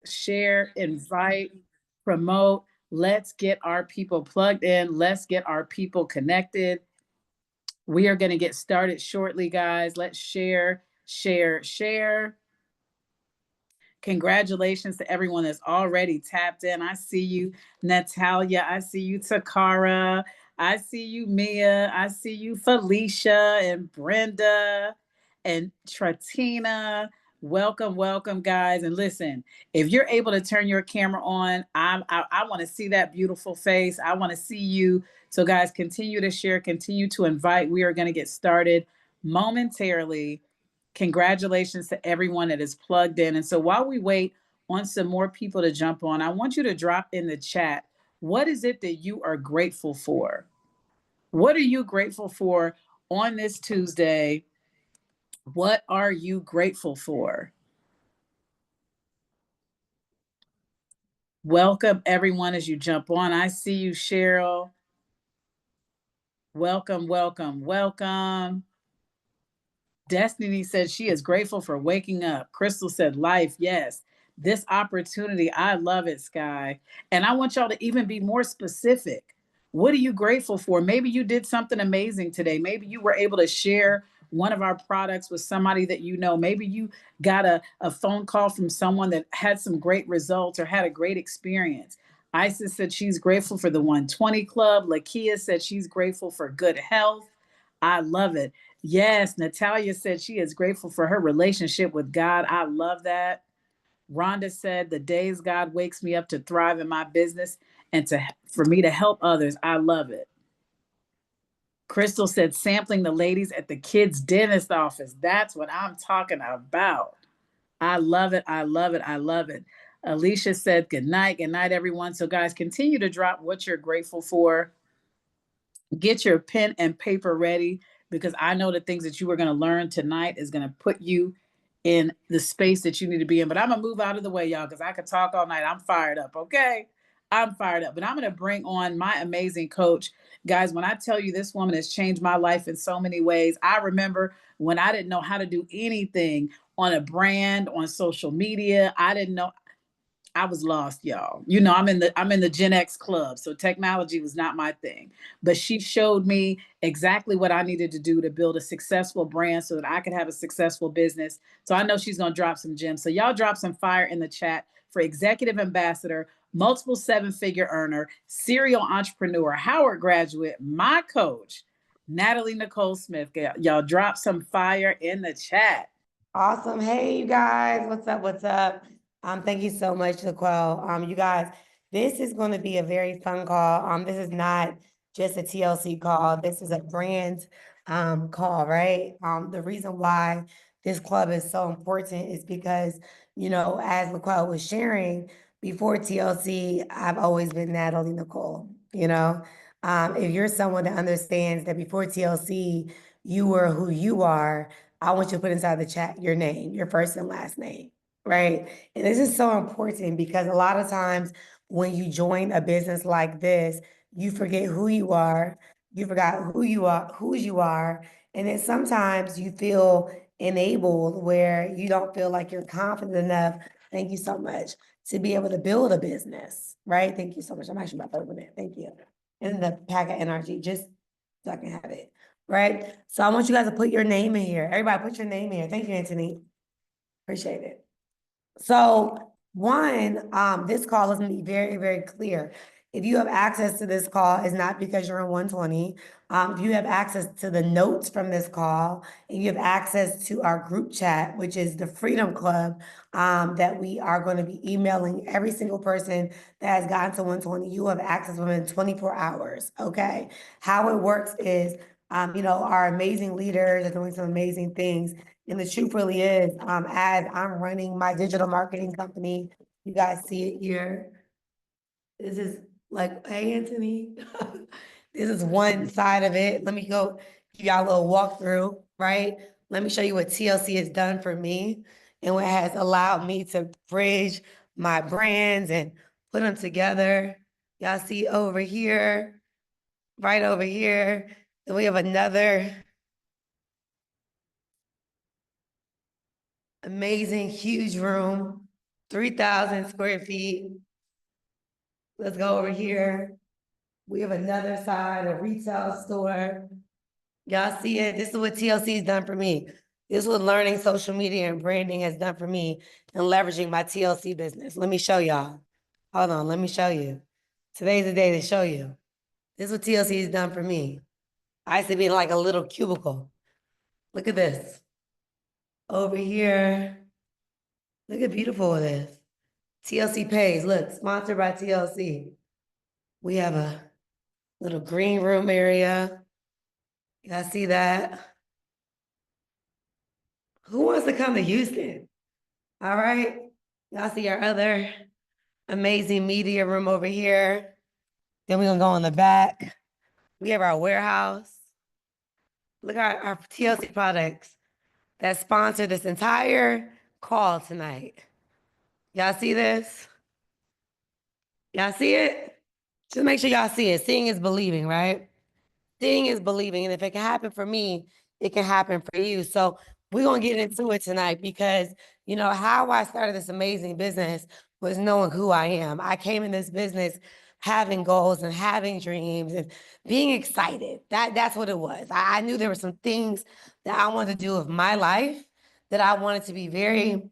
share, invite, promote. Let's get our people plugged in. Let's get our people connected. We are going to get started shortly, guys. Let's share, share, share. Congratulations to everyone that's already tapped in. I see you, Natalia. I see you, Takara. I see you, Mia. I see you, Felicia and Brenda and Tratina. Welcome, welcome, guys. And listen, if you're able to turn your camera on, I want to see that beautiful face. I want to see you. So, guys, continue to share, continue to invite. We are going to get started momentarily. Congratulations to everyone that is plugged in. And so while we wait on some more people to jump on, I want you to drop in the chat, what is it that you are grateful for? What are you grateful for on this Tuesday? What are you grateful for? Welcome, everyone, as you jump on. I see you, Cheryl. Welcome, welcome, welcome. Destiny said she is grateful for waking up. Crystal said life, yes. This opportunity, I love it, Sky. And I want y'all to even be more specific. What are you grateful for? Maybe you did something amazing today. Maybe you were able to share one of our products with somebody that you know. Maybe you got a phone call from someone that had some great results or had a great experience. Isis said she's grateful for the 120 Club. Lakia said she's grateful for good health. I love it. Yes, Natalia said she is grateful for her relationship with God. I love that. Rhonda said, the days God wakes me up to thrive in my business and for me to help others. I love it. Crystal said, sampling the ladies at the kids' dentist office. That's what I'm talking about. I love it. I love it. I love it. Alicia said, good night. Good night, everyone. So, guys, continue to drop what you're grateful for. Get your pen and paper ready, because I know the things that you are going to learn tonight is going to put you in the space that you need to be in. But I'm going to move out of the way, y'all, because I could talk all night. I'm fired up, okay? I'm fired up. But I'm going to bring on my amazing coach. Guys, when I tell you this woman has changed my life in so many ways, I remember when I didn't know how to do anything on a brand, on social media. I didn't know. I was lost, y'all. You know, I'm in the Gen X club, so technology was not my thing. But she showed me exactly what I needed to do to build a successful brand so that I could have a successful business. So I know she's gonna drop some gems. So y'all drop some fire in the chat for executive ambassador, multiple seven-figure earner, serial entrepreneur, Howard graduate, my coach, Nathalie Nicole Smith. Y'all drop some fire in the chat. Awesome. Hey, you guys. What's up? What's up? Thank you so much, LaQuail. You guys, this is going to be a very fun call. This is not just a TLC call. This is a brand call, right? The reason why this club is so important is because, you know, as LaQuail was sharing, before TLC, I've always been Nathalie Nicole, you know? If you're someone that understands that before TLC, you were who you are, I want you to put inside the chat your name, your first and last name, right? And this is so important because a lot of times when you join a business like this, you forget who you are, you forgot who you are, whose you are, and then sometimes you feel enabled where you don't feel like you're confident enough. Thank you so much to be able to build a business, right? Thank you so much. I'm actually about to open it. Thank you. And the pack of energy, just so I can have it. Right? So I want you guys to put your name in here. Everybody put your name in here. Thank you, Anthony. Appreciate it. So one, this call is going to be very, very clear. If you have access to this call, it's not because you're in 120. If you have access to the notes from this call, and you have access to our group chat, which is the Freedom Club, that we are going to be emailing every single person that has gotten to 120, you have access within 24 hours, okay? How it works is, you know, our amazing leaders are doing some amazing things. And the truth really is, as I'm running my digital marketing company, you guys see it here. This is like, hey, Anthony, this is one side of it. Let me go give y'all a little walkthrough, right? Let me show you what TLC has done for me and what has allowed me to bridge my brands and put them together. Y'all see over here, right over here, and we have another amazing, huge room. 3,000 square feet. Let's go over here. We have another side, a retail store. Y'all see it? This is what TLC has done for me. This is what learning social media and branding has done for me and leveraging my TLC business. Let me show y'all. Hold on, let me show you. Today's the day to show you. This is what TLC has done for me. I used to be in like a little cubicle. Look at this. Over here. Look how beautiful it is. TLC pays. Look, sponsored by TLC. We have a little green room area. Y'all see that? Who wants to come to Houston? All right. Y'all see our other amazing media room over here. Then we're gonna go in the back. We have our warehouse. Look at our TLC products that sponsor this entire call tonight. Y'all see this? Y'all see it? Just make sure y'all see it. Seeing is believing, right? Seeing is believing. And if it can happen for me, it can happen for you. So we're going to get into it tonight because, you know, how I started this amazing business was knowing who I am. I came in this business having goals and having dreams and being excited. That's what it was. I knew there were some things that I wanted to do with my life that I wanted to be very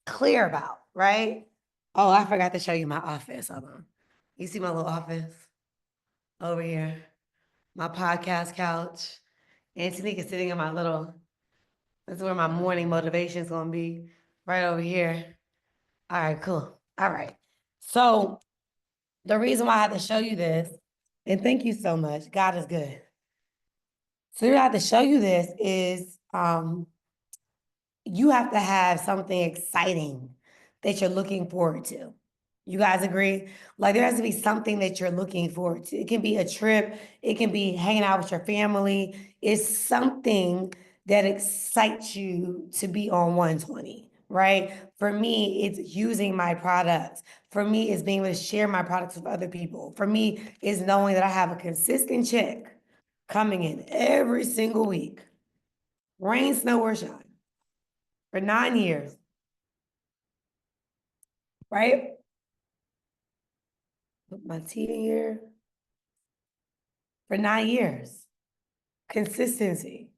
clear about, right? Oh, I forgot to show you my office. Hold on. You see my little office over here? My podcast couch. Antonique sitting in my little, that's where my morning motivation is going to be, right over here. All right, cool. All right. So the reason why I had to show you this, and thank you so much. God is good. So the reason I had to show you this is you have to have something exciting that you're looking forward to. You guys agree? Like there has to be something that you're looking forward to. It can be a trip. It can be hanging out with your family. It's something that excites you to be on 120, right? For me, it's using my products. For me, it's being able to share my products with other people. For me, it's knowing that I have a consistent check coming in every single week. Rain, snow, or shine. For 9 years. Right? Put my tea in here. For 9 years. Consistency.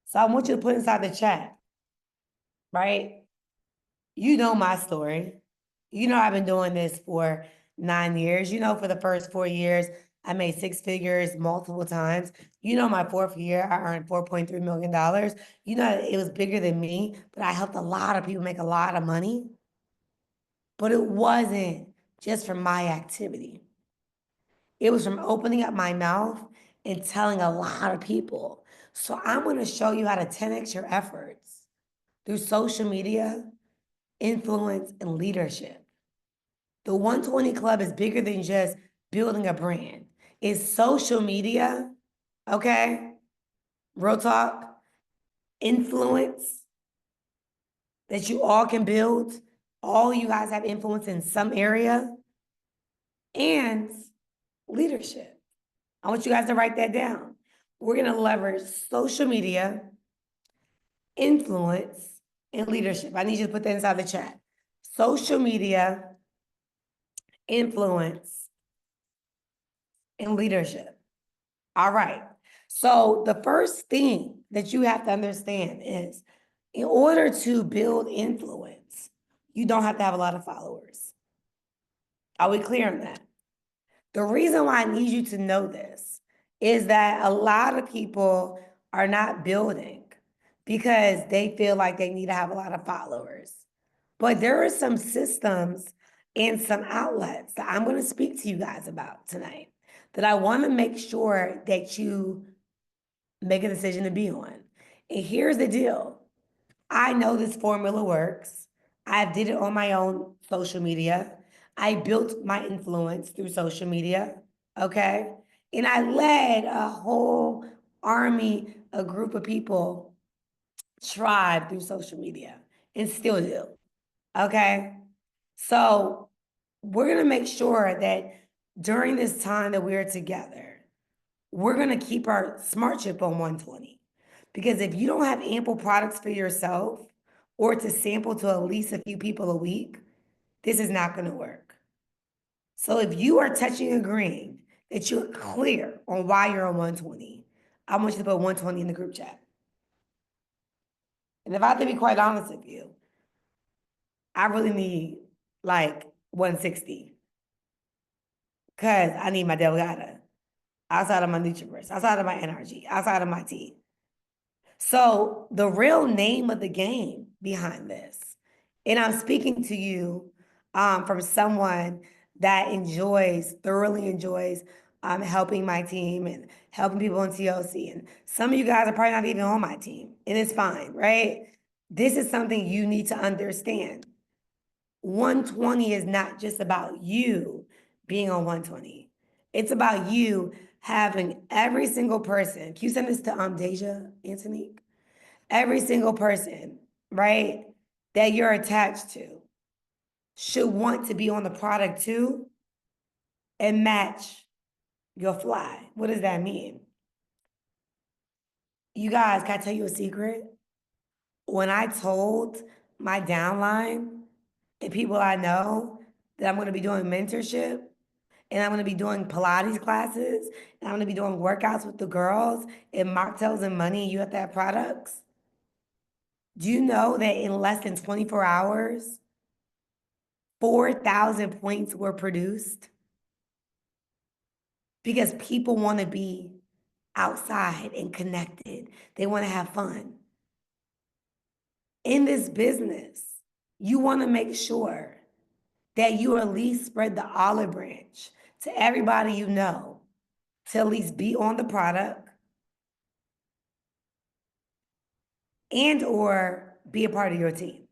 So I want you to put inside the chat, right? You know my story. You know I've been doing this for 9 years. You know for the first 4 years, I made 6 figures multiple times. You know my 4th year, I earned $4.3 million. You know it was bigger than me, but I helped a lot of people make a lot of money. But it wasn't just from my activity. It was from opening up my mouth and telling a lot of people. So I'm going to show you how to 10x your efforts through social media, influence, and leadership. The 120 Club is bigger than just building a brand. It's social media, okay? Real talk, influence that you all can build. All you guys have influence in some area, and leadership. I want you guys to write that down. We're going to leverage social media, influence, and leadership. I need you to put that inside the chat. Social media, influence, and leadership. All right. So the first thing that you have to understand is in order to build influence, you don't have to have a lot of followers. Are we clear on that? The reason why I need you to know this is that a lot of people are not building because they feel like they need to have a lot of followers. But there are some systems and some outlets that I'm going to speak to you guys about tonight that I want to make sure that you make a decision to be on. And here's the deal. I know this formula works. I did it on my own social media. I built my influence through social media, okay? And I led a whole army, a group of people, tribe through social media, and still do, okay? So we're gonna make sure that during this time that we're together, we're gonna keep our smart chip on 120. Because if you don't have ample products for yourself, or to sample to at least a few people a week, this is not going to work. So if you are touching agreeing that you're clear on why you're on 120, I want you to put 120 in the group chat. And if I have to be quite honest with you, I really need like 160. Because I need my Delgada outside of my NutriBurst, outside of my NRG, outside of my tea. So the real name of the game behind this, and I'm speaking to you from someone that thoroughly enjoys helping my team and helping people in TLC. And some of you guys are probably not even on my team, and it's fine, right? This is something you need to understand. 120 is not just about you being on 120. It's about you having every single person. Can you send this to Deja, Antonique? Every single person, right, that you're attached to should want to be on the product too and match your fly. What does that mean? You guys, can I tell you a secret? When I told my downline and people I know that I'm going to be doing mentorship and I'm going to be doing Pilates classes and I'm going to be doing workouts with the girls and mocktails and money, and you have to have products. Do you know that in less than 24 hours, 4,000 points were produced? Because people want to be outside and connected. They want to have fun. In this business, you want to make sure that you at least spread the olive branch to everybody you know to at least be on the product and or be a part of your team.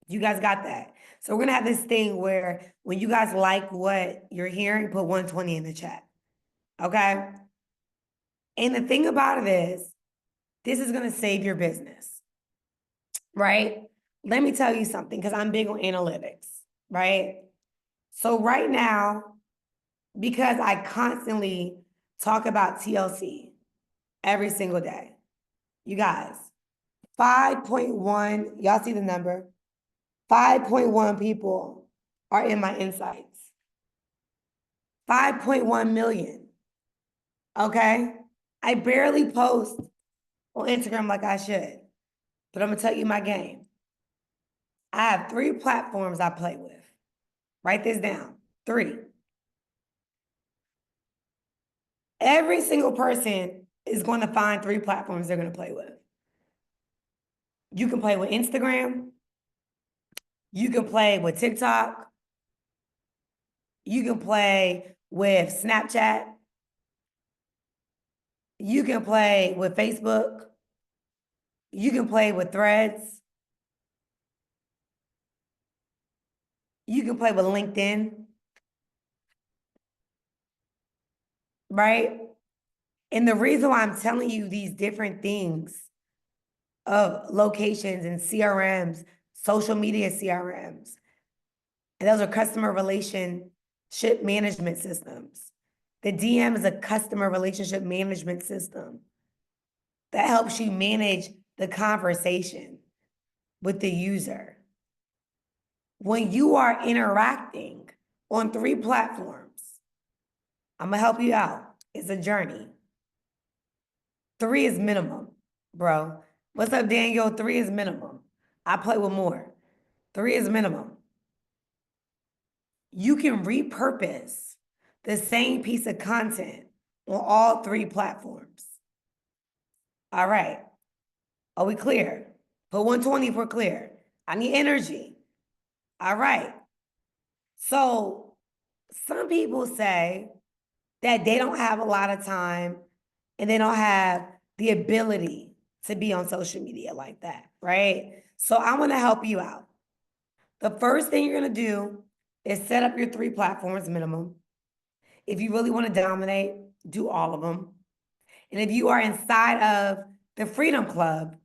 You guys got that? So we're gonna have this thing where when you guys like what you're hearing, put 120 in the chat, okay? And the thing about it is, this is gonna save your business, right? Let me tell you something, because I'm big on analytics, right? So right now, because I constantly talk about TLC every single day, you guys, 5.1, y'all see the number? 5.1 people are in my insights. 5.1 million, okay? I barely post on Instagram like I should, but I'm gonna tell you my game. I have 3 platforms I play with. Write this down, 3. Every single person is going to find 3 platforms they're going to play with. You can play with Instagram. You can play with TikTok. You can play with Snapchat. You can play with Facebook. You can play with Threads. You can play with LinkedIn. Right? And the reason why I'm telling you these different things of locations and CRMs, social media CRMs, and those are customer relationship management systems. The DM is a customer relationship management system that helps you manage the conversation with the user. When you are interacting on 3 platforms, I'm gonna help you out. It's a journey. 3 is minimum, bro. What's up, Daniel? 3 is minimum. I play with more. 3 is minimum. You can repurpose the same piece of content on all 3 platforms. All right. Are we clear? Put 120 if we're clear. I need energy. All right. So some people say that they don't have a lot of time and they don't have the ability to be on social media like that, right? So I want to help you out. The first thing you're going to do is set up your 3 platforms minimum. If you really want to dominate, do all of them. And if you are inside of the Freedom Club,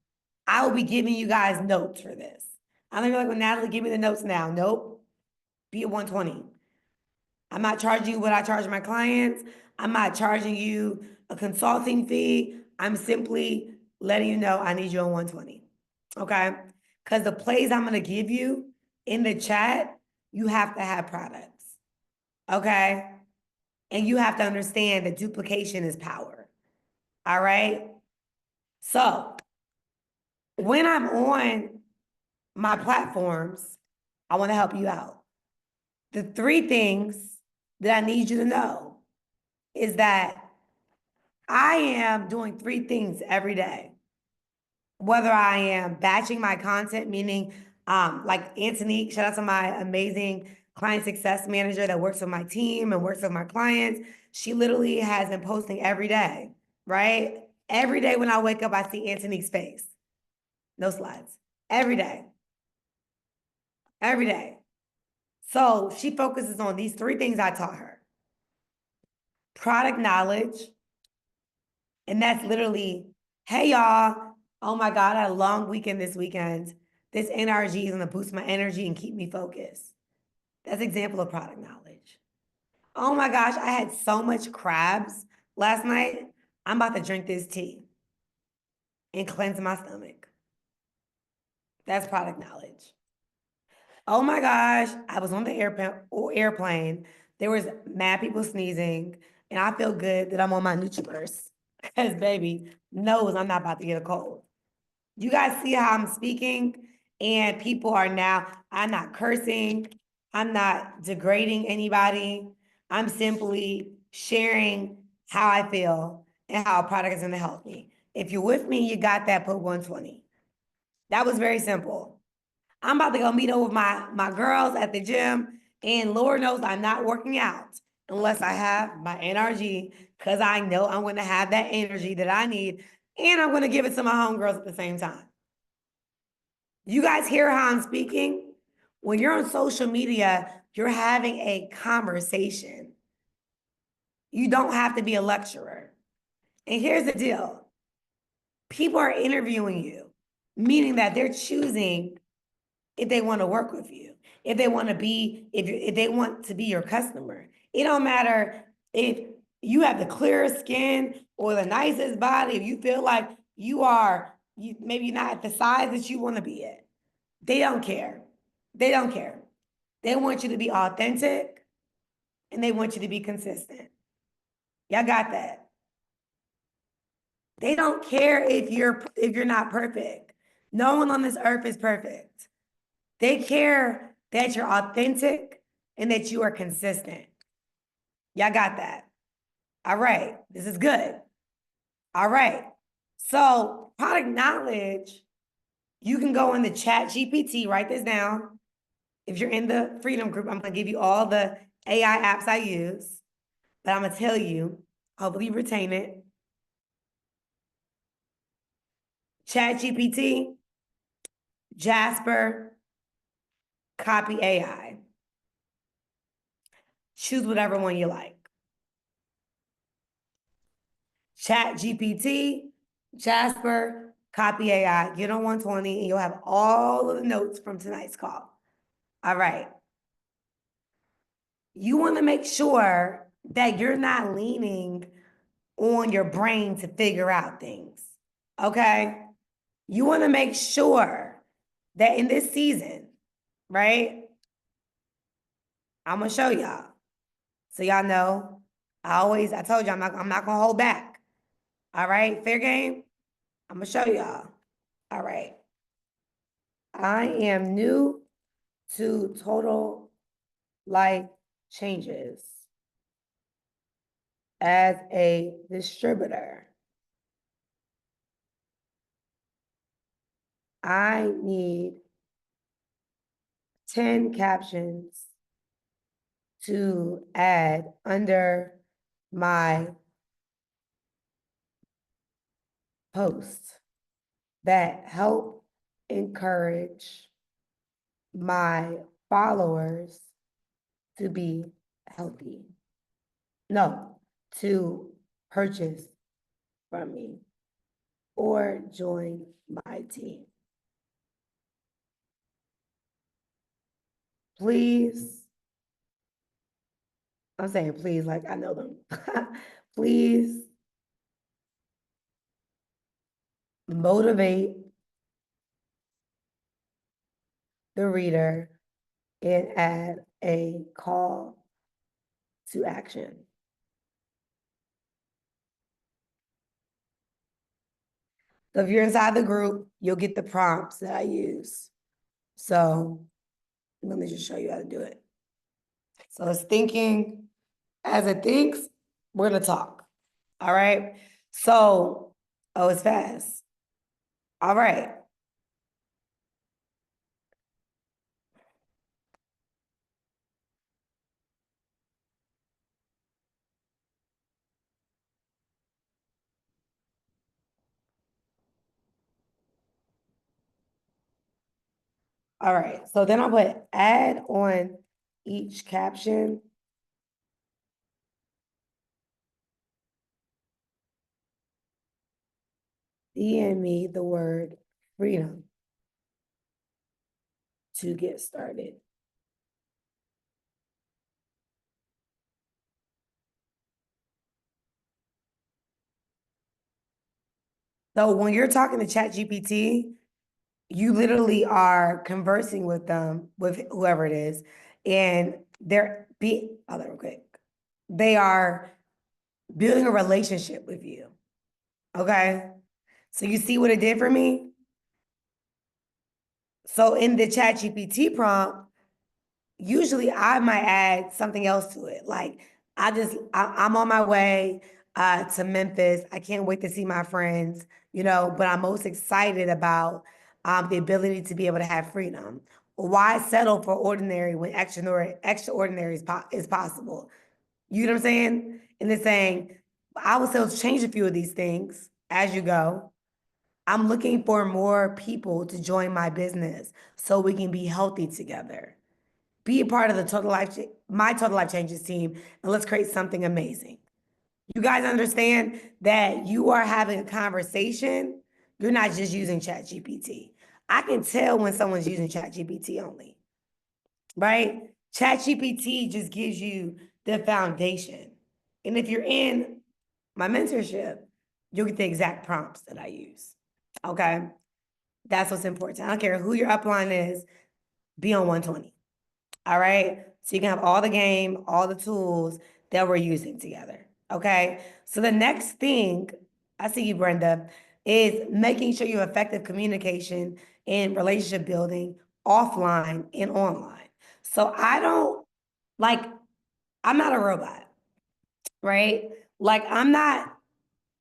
I will be giving you guys notes for this. I know you're like, well, Nathalie, give me the notes now. Nope. Be at 120. I'm not charging you what I charge my clients. I'm not charging you a consulting fee. I'm simply letting you know I need you on 120. Okay? Because the plays I'm going to give you in the chat, you have to have products. Okay? And you have to understand that duplication is power. All right? So, when I'm on my platforms, I want to help you out. The 3 things that I need you to know is that I am doing 3 things every day. Whether I am batching my content, meaning like Anthony, shout out to my amazing client success manager that works with my team and works with my clients. She literally has been posting every day, right? Every day when I wake up, I see Anthony's face. No slides. Every day. Every day. So she focuses on these 3 things I taught her. Product knowledge. And that's literally, hey y'all, oh my God, I had a long weekend this weekend. This NRG is gonna boost my energy and keep me focused. That's an example of product knowledge. Oh my gosh, I had so much crabs last night. I'm about to drink this tea and cleanse my stomach. That's product knowledge. Oh my gosh, I was on the airplane. There was mad people sneezing, and I feel good that I'm on my Nutriverse because baby knows I'm not about to get a cold. You guys see how I'm speaking, and people are now, I'm not cursing, I'm not degrading anybody. I'm simply sharing how I feel and how a product is gonna help me. If you're with me, you got that, put 120. That was very simple. I'm about to go meet up with my girls at the gym, and Lord knows I'm not working out unless I have my NRG, because I know I'm gonna have that energy that I need, and I'm gonna give it to my homegirls at the same time. You guys hear how I'm speaking? When you're on social media, you're having a conversation. You don't have to be a lecturer. And here's the deal. People are interviewing you, meaning that they're choosing if they want to work with you, if they want to be, if they want to be your customer. It don't matter if you have the clearest skin or the nicest body, if you feel like maybe not at the size that you want to be at. They don't care. They don't care. They want you to be authentic and they want you to be consistent. Y'all got that? They don't care if you're not perfect. No one on this earth is perfect. They care that you're authentic and that you are consistent. Y'all got that? All right. This is good. All right. So product knowledge, you can go in the chat GPT, write this down. If you're in the Freedom Group, I'm going to give you all the AI apps I use, but I'm going to tell you, hopefully you retain it. Chat GPT, Jasper, Copy AI. Choose whatever one you like. Chat GPT, Jasper, Copy AI. Get on 120 and you'll have all of the notes from tonight's call. All right. You want to make sure that you're not leaning on your brain to figure out things. Okay? You want to make sure that in this season, right? I'm going to show y'all. So y'all know, I told you I'm not going to hold back. All right? Fair game? I'm going to show y'all. All right. I am new to total life changes as a distributor. I need 10 captions to add under my post that help encourage my followers to be healthy. No, to purchase from me or join my team. Please, I'm saying please like I know them. Please motivate the reader and add a call to action. So if you're inside the group, you'll get the prompts that I use. So let me just show you how to do it. So it's thinking as it thinks, we're gonna talk. All right. So, oh, it's fast. All right. All right. So then I'll put add on each caption. DM me the word freedom to get started. So when you're talking to ChatGPT, you literally are conversing with them, with whoever it is, and hold on real quick. They are building a relationship with you. Okay. So you see what it did for me? So in the ChatGPT prompt, usually I might add something else to it. Like I'm on my way to Memphis. I can't wait to see my friends, but I'm most excited about the ability to be able to have freedom. Why settle for ordinary when extraordinary is possible? You know what I'm saying? And it's saying, I will still change a few of these things as you go. I'm looking for more people to join my business so we can be healthy together. Be a part of my Total Life Changes team, and let's create something amazing. You guys understand that you are having a conversation. You're not just using ChatGPT. I can tell when someone's using ChatGPT only, right? ChatGPT just gives you the foundation. And if you're in my mentorship, you'll get the exact prompts that I use. Okay. That's what's important. I don't care who your upline is, be on 120. All right. So you can have all the game, all the tools that we're using together. Okay. So the next thing, I see you, Brenda, is making sure you have effective communication and relationship building offline and online. So I'm not a robot, right? Like I'm not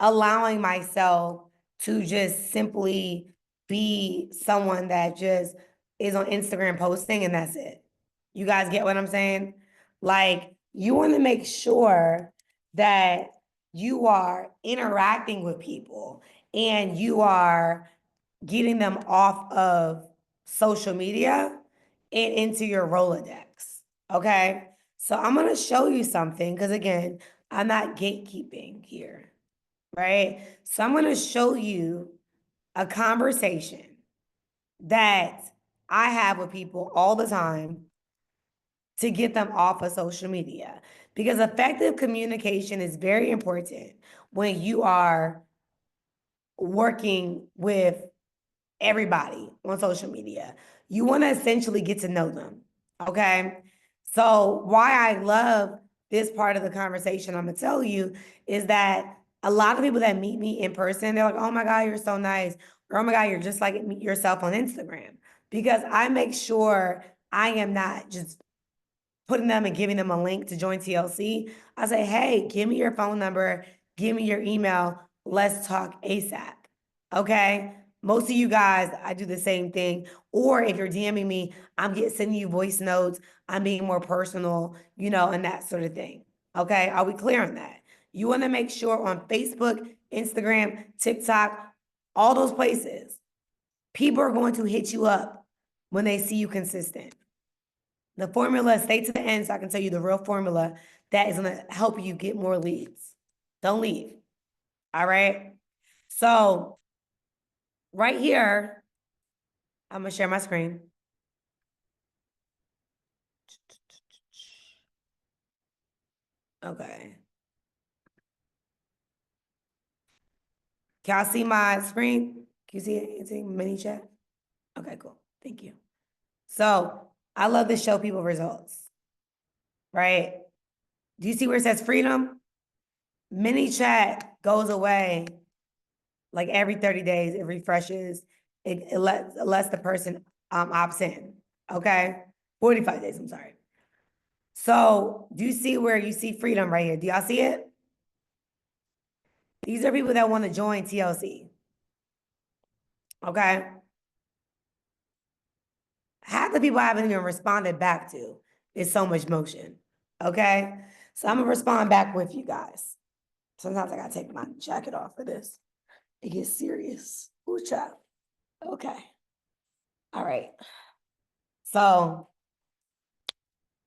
allowing myself to just simply be someone that just is on Instagram posting and that's it. You guys get what I'm saying? Like, you want to make sure that you are interacting with people and you are getting them off of social media and into your Rolodex. Okay. So I'm going to show you something because, again, I'm not gatekeeping here right? So I'm going to show you a conversation that I have with people all the time to get them off of social media because effective communication is very important when you are working with everybody on social media. You want to essentially get to know them. Okay. So, why I love this part of the conversation, I'm going to tell you, is that a lot of people that meet me in person, they're like, oh my God, you're so nice. Or, oh my God, you're just like yourself on Instagram. Because I make sure I am not just putting them and giving them a link to join TLC. I say, hey, give me your phone number, give me your email, let's talk ASAP. Okay. Most of you guys, I do the same thing. Or if you're DMing me, sending you voice notes. I'm being more personal, and that sort of thing. Okay. Are we clear on that? You want to make sure on Facebook, Instagram, TikTok, all those places, people are going to hit you up when they see you consistent. The formula, stay to the end so I can tell you the real formula that is going to help you get more leads. Don't leave. All right. So right here, I'm going to share my screen. Okay. Can y'all see my screen? Can you see anything? Mini chat? Okay, cool. Thank you. So I love to show people results, right? Do you see where it says freedom? Mini chat goes away like every 30 days. It refreshes. It lets the person opts in. Okay, 45 days. I'm sorry. So do you see where you see freedom right here? Do y'all see it? These are people that want to join TLC. Okay. Half the people I haven't even responded back to. It's so much motion. Okay. So I'm gonna respond back with you guys. Sometimes I gotta take my jacket off for this. It gets serious. Ooh, child. Okay. All right. So,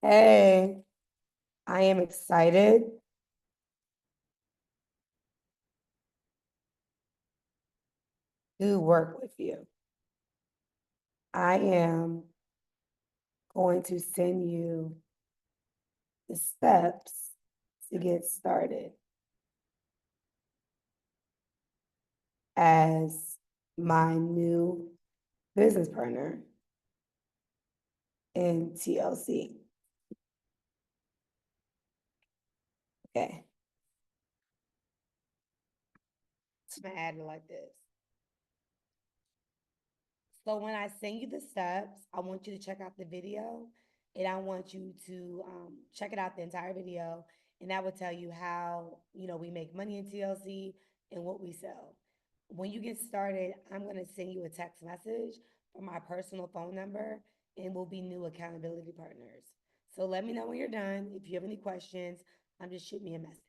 hey, I am excited to work with you. I am going to send you the steps to get started as my new business partner in TLC. Okay. So I'm gonna add it like this. So when I send you the steps, I want you to check out the video and I want you to check it out the entire video. And that will tell you how, we make money in TLC and what we sell. When you get started, I'm going to send you a text message from my personal phone number and we'll be new accountability partners. So let me know when you're done. If you have any questions, just shoot me a message.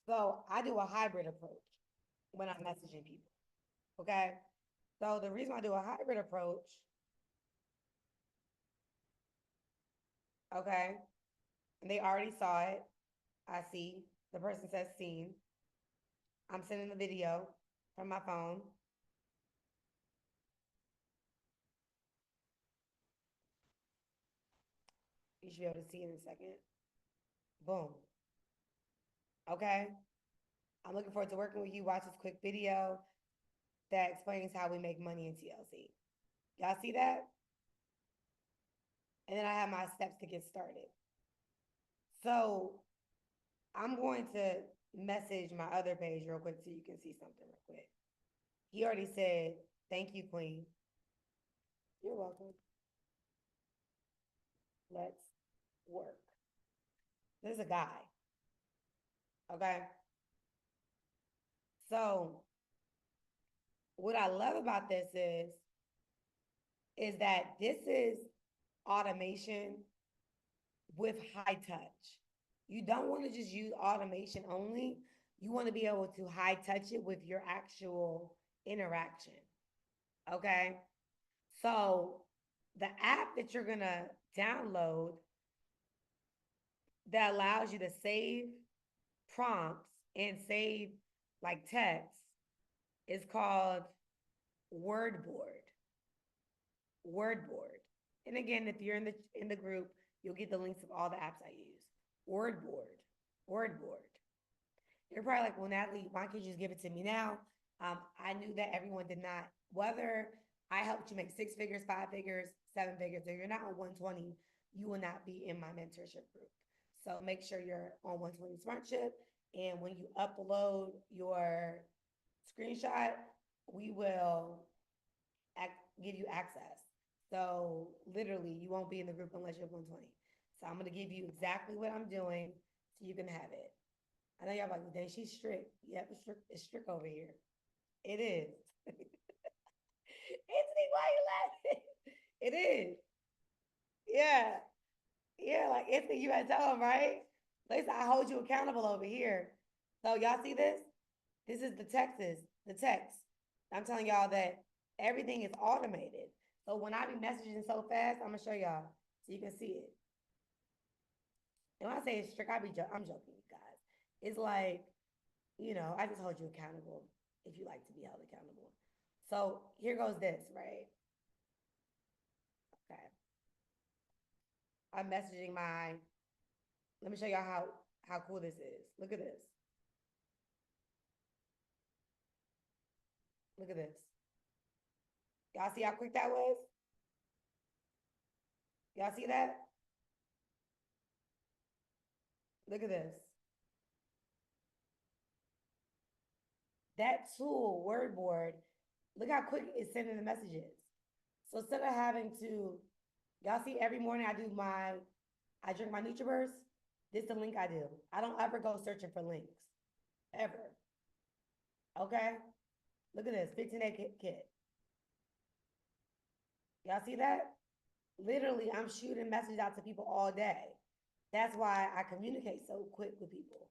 So I do a hybrid approach when I'm messaging people. Okay. So the reason I do a hybrid approach, okay, and they already saw it. I see the person says seen. I'm sending the video from my phone. You should be able to see it in a second. Boom. Okay. I'm looking forward to working with you. Watch this quick video that explains how we make money in TLC. Y'all see that? And then I have my steps to get started. So I'm going to message my other page real quick so you can see something real quick. He already said, thank you, Queen. You're welcome. Let's work. This is a guy. Okay. So what I love about this is that this is automation with high touch. You don't want to just use automation only. You want to be able to high touch it with your actual interaction. Okay. So the app that you're going to download that allows you to save prompts and save like text is called Wordboard. Wordboard. And again, if you're in the group, you'll get the links of all the apps I use. Wordboard. Wordboard. You're probably like, well, Nathalie, why can't you just give it to me now? I knew that everyone did not. Whether I helped you make 6 figures, 5 figures, 7 figures, if you're not on 120, you will not be in my mentorship group. So make sure you're on 120 Smartship. And when you upload your screenshot, we will give you access. So literally, you won't be in the group unless you're 120. So I'm gonna give you exactly what I'm doing so you can have it. I know y'all like, dang, she's strict. Yep, it's strict over here. It is. Anthony, why you laughing? It is. Yeah. Yeah, like Anthony, you had to tell him, right? Listen, I hold you accountable over here. So y'all see this? This is the text. I'm telling y'all that everything is automated. So when I be messaging so fast, I'm gonna show y'all so you can see it. And when I say it's strict, I'm joking, you guys. It's like, I just hold you accountable if you like to be held accountable. So here goes this, right? Okay. I'm messaging let me show y'all how cool this is. Look at this. Look at this. Y'all see how quick that was? Y'all see that? Look at this. That tool, Wordboard, look how quick it's sending the messages. So instead of having to, y'all see every morning I drink my NutriBurst. This is the link I do. I don't ever go searching for links, ever. Okay? Look at this, 15-day kit. Y'all see that? Literally, I'm shooting messages out to people all day. That's why I communicate so quick with people,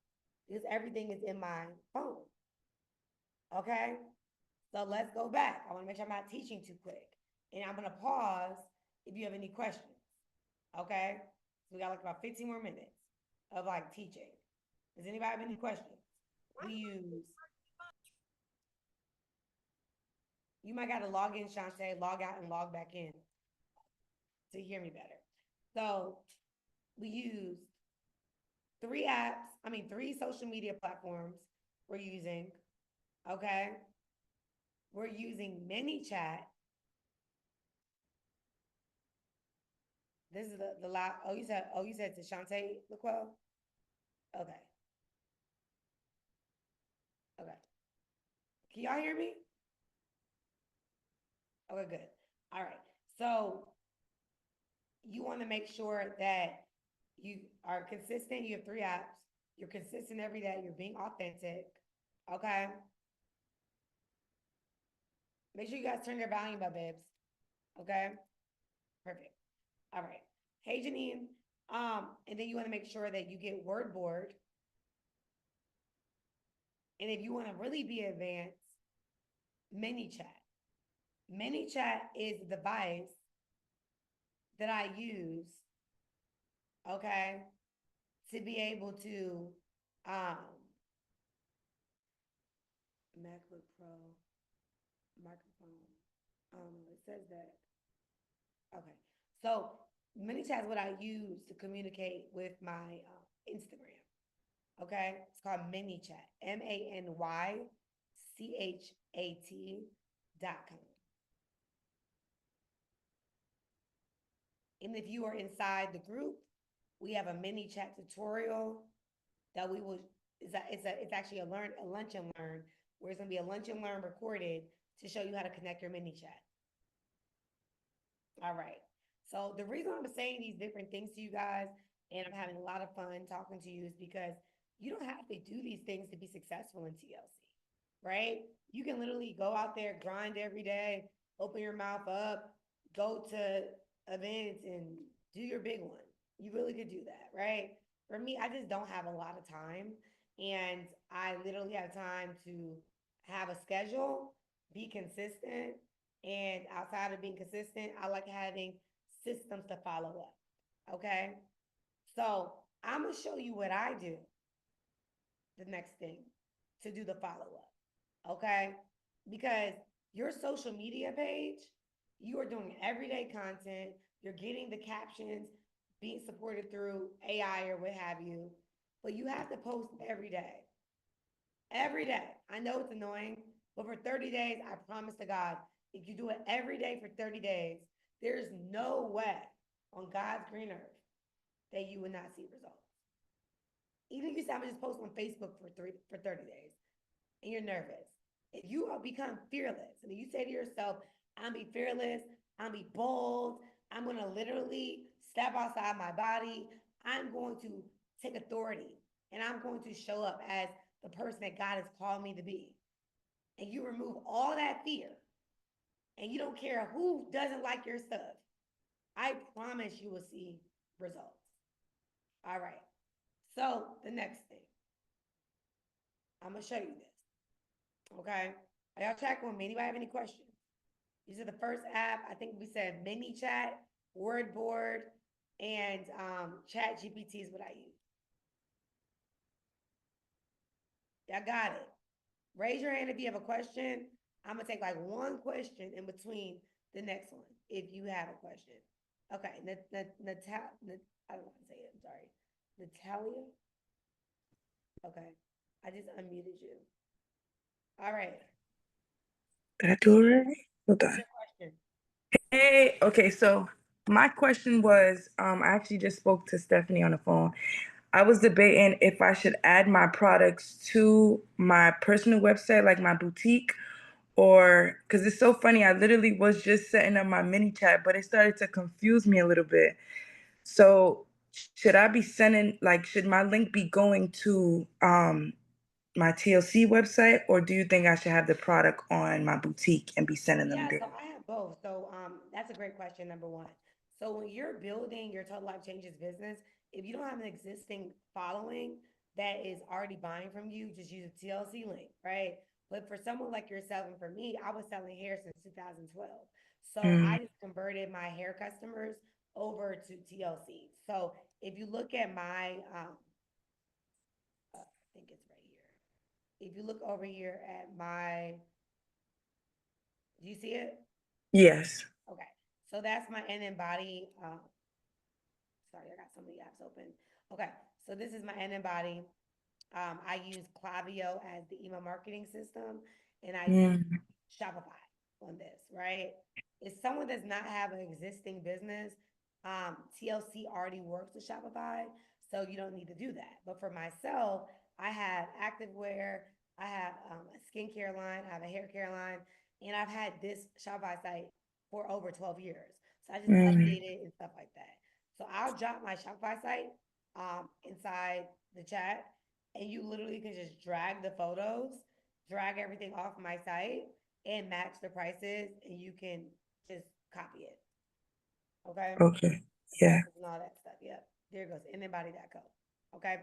because everything is in my phone. Okay? So let's go back. I want to make sure I'm not teaching too quick. And I'm going to pause if you have any questions. Okay? So we got like about 15 more minutes of like teaching. Does anybody have any questions? You might got to log in, Shantae, log out and log back in to hear me better. So we use three social media platforms we're using. Okay? We're using ManyChat. This is the last. You said to Shantae LaQuail? Okay. Okay. Can y'all hear me? Okay, good. All right. So you want to make sure that you are consistent. You have 3 apps. You're consistent every day. You're being authentic. Okay. Make sure you guys turn your volume up, babes. Okay. Perfect. All right. Hey, Janine. And then you want to make sure that you get Wordboard. And if you want to really be advanced, ManyChat. ManyChat is the device that I use, okay, to be able to MacBook Pro microphone. It says that. Okay, so ManyChat is what I use to communicate with my Instagram. Okay, it's called ManyChat. ManyChat.com. And if you are inside the group, we have a ManyChat tutorial that we will. It's actually a lunch and learn, where it's gonna be a lunch and learn recorded to show you how to connect your ManyChat. All right. So the reason I'm saying these different things to you guys, and I'm having a lot of fun talking to you, is because you don't have to do these things to be successful in TLC, right? You can literally go out there, grind every day, open your mouth up, go to events and do your big one. You really could do that, right? For me, I just don't have a lot of time. And I literally have time to have a schedule, be consistent. And outside of being consistent, I like having systems to follow up. Okay. So I'm going to show you what I do the next thing to do the follow up. Okay. Because your social media page, you are doing everyday content, you're getting the captions being supported through AI or what have you, but you have to post every day. Every day. I know it's annoying, but for 30 days, I promise to God, if you do it every day for 30 days, there's no way on God's green earth that you would not see results. Even if you say, I'm gonna just post on Facebook for 30 days and you're nervous, if you become fearless and you say to yourself, I'm be fearless, I'm be bold, I'm gonna literally step outside my body, I'm going to take authority and I'm going to show up as the person that God has called me to be. And you remove all that fear and you don't care who doesn't like your stuff, I promise you will see results. All right. So the next thing, I'm gonna show you this. Okay. Are y'all tracking with me? Anybody have any questions? These are the first app. I think we said ManyChat, Wordboard, and Chat GPT is what I use. Y'all got it. Raise your hand if you have a question. I'm gonna take like one question in between the next one if you have a question. Okay, I don't want to say it. I'm sorry, Natalia. Okay, I just unmuted you. All right. Did I do it already? Hold What's on. your question? Hey, okay, so my question was, I actually just spoke to Stephanie on the phone. I was debating if I should add my products to my personal website, like my boutique, or because it's so funny, I literally was just setting up my mini chat, but it started to confuse me a little bit. So should I be sending, like, should my link be going to my TLC website, or do you think I should have the product on my boutique and be sending them Yeah, there? so I have both. So that's a great question, number one. So when you're building your Total Life Changes business, if you don't have an existing following that is already buying from you, just use a TLC link, right? But for someone like yourself and for me, I was selling hair since 2012. So Mm, I just converted my hair customers over to TLC. So if you look at my, I think it's right here. If you look over here at my, do you see it? yes. Okay, so that's my end and body. Sorry, I got so many apps open. Okay, so this is my end and body. I use Klaviyo as the email marketing system, and I use Mm, Shopify on this, right? If someone does not have an existing business, TLC already works with Shopify, so you don't need to do that. But for myself, I have activewear, I have a skincare line, I have a hair care line, and I've had this Shopify site for over 12 years. So I just mm. update it and stuff like that. So I'll drop my Shopify site inside the chat, and you literally can just drag the photos, drag everything off my site, and match the prices, and you can just copy it. Okay. Okay. Yeah. Prices and all that stuff. Yep. There it goes. Inandbody.co. Okay.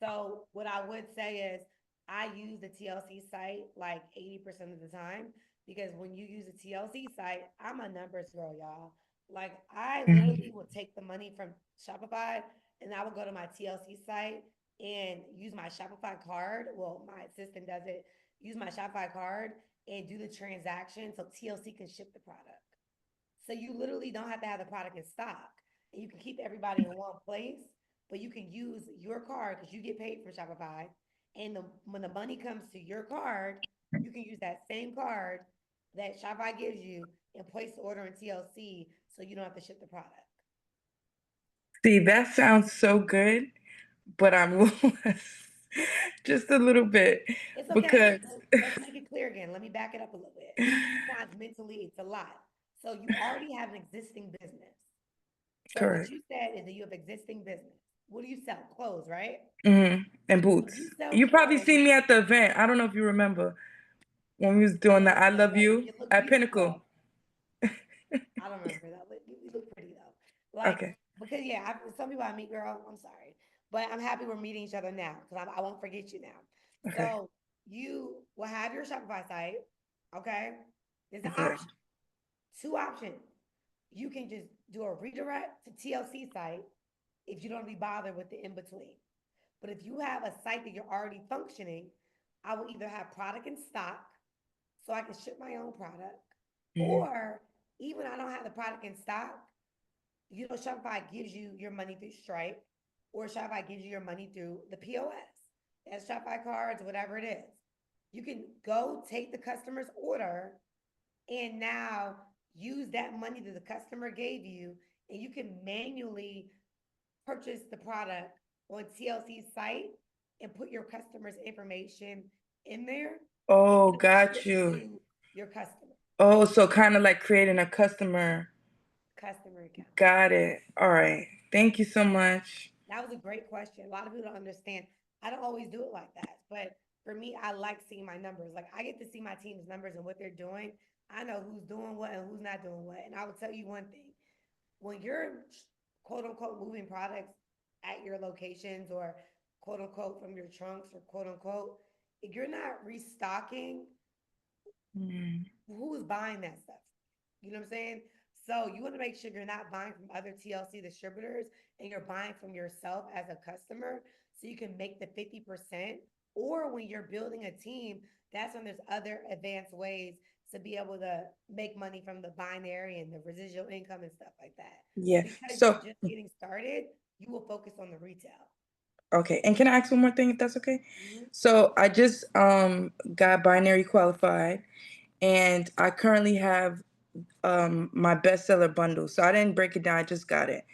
So what I would say is I use the TLC site like 80% of the time because when you use a TLC site, I'm a numbers girl, y'all. Like I literally Mhm. will take the money from Shopify and I will go to my TLC site and use my Shopify card. Well, my assistant does it. Use my Shopify card and do the transaction so TLC can ship the product. So you literally don't have to have the product in stock. And you can keep everybody in one place, but you can use your card because you get paid from Shopify. And when the money comes to your card, you can use that same card that Shopify gives you and place the order in TLC so you don't have to ship the product. See, that sounds so good, but I'm lost just a little bit It's okay. because Let's make it clear again. Let me back it up a little bit. Sometimes mentally it's a lot. So you already have an existing business. So what correct. you said is that you have existing business. What do you sell? Clothes, right? And When boots. you sell You probably clothes, seen me at the event. I don't know if you remember when we was I doing the look I so Love better. You You look at Pinnacle. beautiful. I don't remember that, but you look pretty though. Like Okay. because yeah, some people I meet, girl. I'm sorry, but I'm happy we're meeting each other now because I won't forget you now. Okay. So you will have your Shopify site. Okay, there's an Okay. option. Two options. You can just do a redirect to TLC site if you don't be bothered with the in between. But if you have a site that you're already functioning, I will either have product in stock so I can ship my own product, Mhm. or even I don't have the product in stock, you know, Shopify gives you your money through Stripe, or Shopify gives you your money through the POS. That's Shopify cards, whatever it is. You can go take the customer's order and now use that money that the customer gave you, and you can manually purchase the product on TLC's site and put your customer's information in there, and Oh, it'll got ship you. to your customer Oh, so kind of like creating a customer. account. Got it. All right. Thank you so much. That was a great question. A lot of people don't understand. I don't always do it like that, but for me, I like seeing my numbers. Like I get to see my team's numbers and what they're doing. I know who's doing what and who's not doing what. And I will tell you one thing: when you're quote unquote moving products at your locations or quote unquote from your trunks or quote unquote, if you're not restocking, Mm, who's buying that stuff? You know what I'm saying? So you want to make sure you're not buying from other TLC distributors and you're buying from yourself as a customer so you can make the 50%. Or when you're building a team, that's when there's other advanced ways to be able to make money from the binary and the residual income and stuff like that. But yeah. because you're So, just getting started, you will focus on the retail. okay. And can I ask one more thing if that's okay? Mhm. So, I just got binary qualified and I currently have my bestseller bundle. So I didn't break it down. I just got it.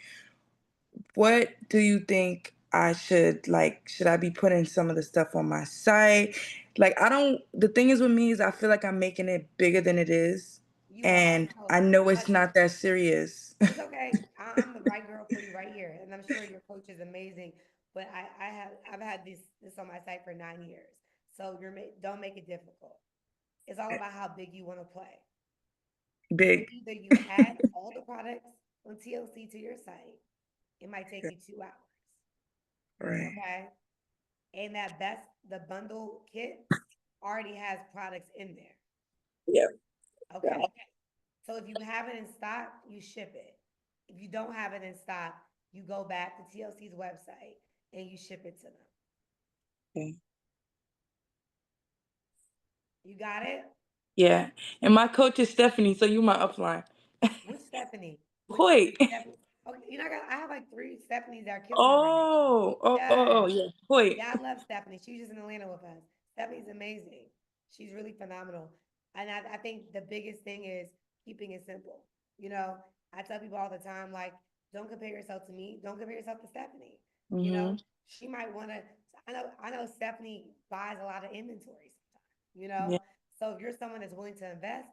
What do you think I should like? Should I be putting some of the stuff on my site? Like, I don't, the thing is with me is I feel like I'm making it bigger than it is. You are. And So I know I, it's not that serious. it's okay. I'm the right girl for you right here, and I'm sure your coach is amazing. But I've had this on my site for 9 years. So don't make it difficult. It's all about how big you want to play. So Big. either you add all the products on TLC to your site, it might take you 2 hours. Right. Okay. And the bundle kit already has products in there. Yeah. Okay. So if you have it in stock, you ship it. If you don't have it in stock, you go back to TLC's website and you ship it to them. Okay. You got it? Yeah. And my coach is Stephanie, so you my upline. Which Stephanie? Which Wait. Stephanie? Okay, I have like 3 Stephanies that are killing it right now. Oh, Yes. yeah. Wait. Yeah, I love Stephanie. She was just in Atlanta with us. Stephanie's amazing. She's really phenomenal. And I think the biggest thing is keeping it simple. You know, I tell people all the time, like, don't compare yourself to me. Don't compare yourself to Stephanie. You know, Mm-hmm. she might want to, I know Stephanie buys a lot of inventory sometimes, you know? Yeah. So if you're someone that's willing to invest,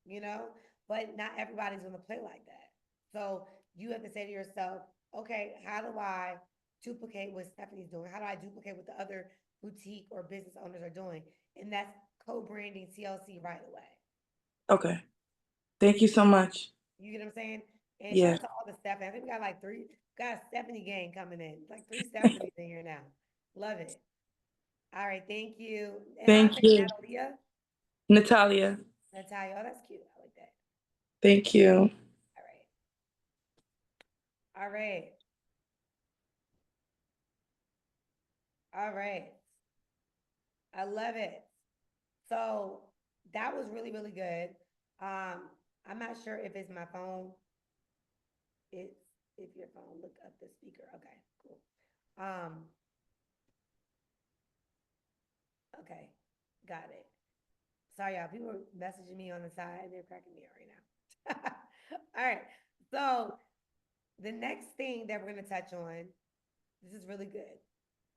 you know, but not everybody's going to play like that. So you have to say to yourself, okay, how do I duplicate what Stephanie's doing? How do I duplicate what the other boutique or business owners are doing? And that's co-branding TLC right away. Okay. Thank you so much. You get what I'm saying? And shout Yeah. out to all the Stephanie. I think we got like got a Stephanie gang coming in. Like 3 Stephanies in here now. Love it. All right, thank you. And how I Thank say you. Natalia? Natalia. Natalia. Oh, that's cute. I like that. Thank you. All right. All right. All right. I love it. So that was really, really good. Um, I'm not sure if it's my phone. It's if your phone, look up the speaker. Okay, cool. Okay, got it. Sorry, y'all. People are messaging me on the side. They're cracking me up right now. All right. So the next thing that we're gonna touch on, this is really good,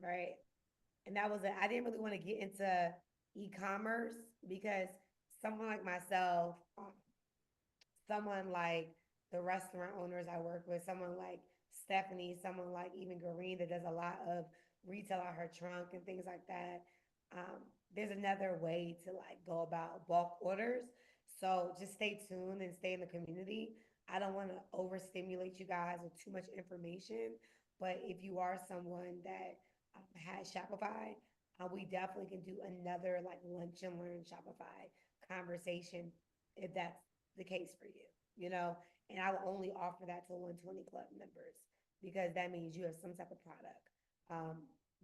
right? And that was I didn't really want to get into e-commerce because someone like myself, someone like the restaurant owners I work with, someone like Stephanie, someone like even Garine that does a lot of retail on her trunk and things like that. There's another way to like go about bulk orders. So just stay tuned and stay in the community. I don't want to overstimulate you guys with too much information, but if you are someone that has Shopify, we definitely can do another like lunch and learn Shopify conversation if that's the case for you, you know, and I will only offer that to 120 Club members because that means you have some type of product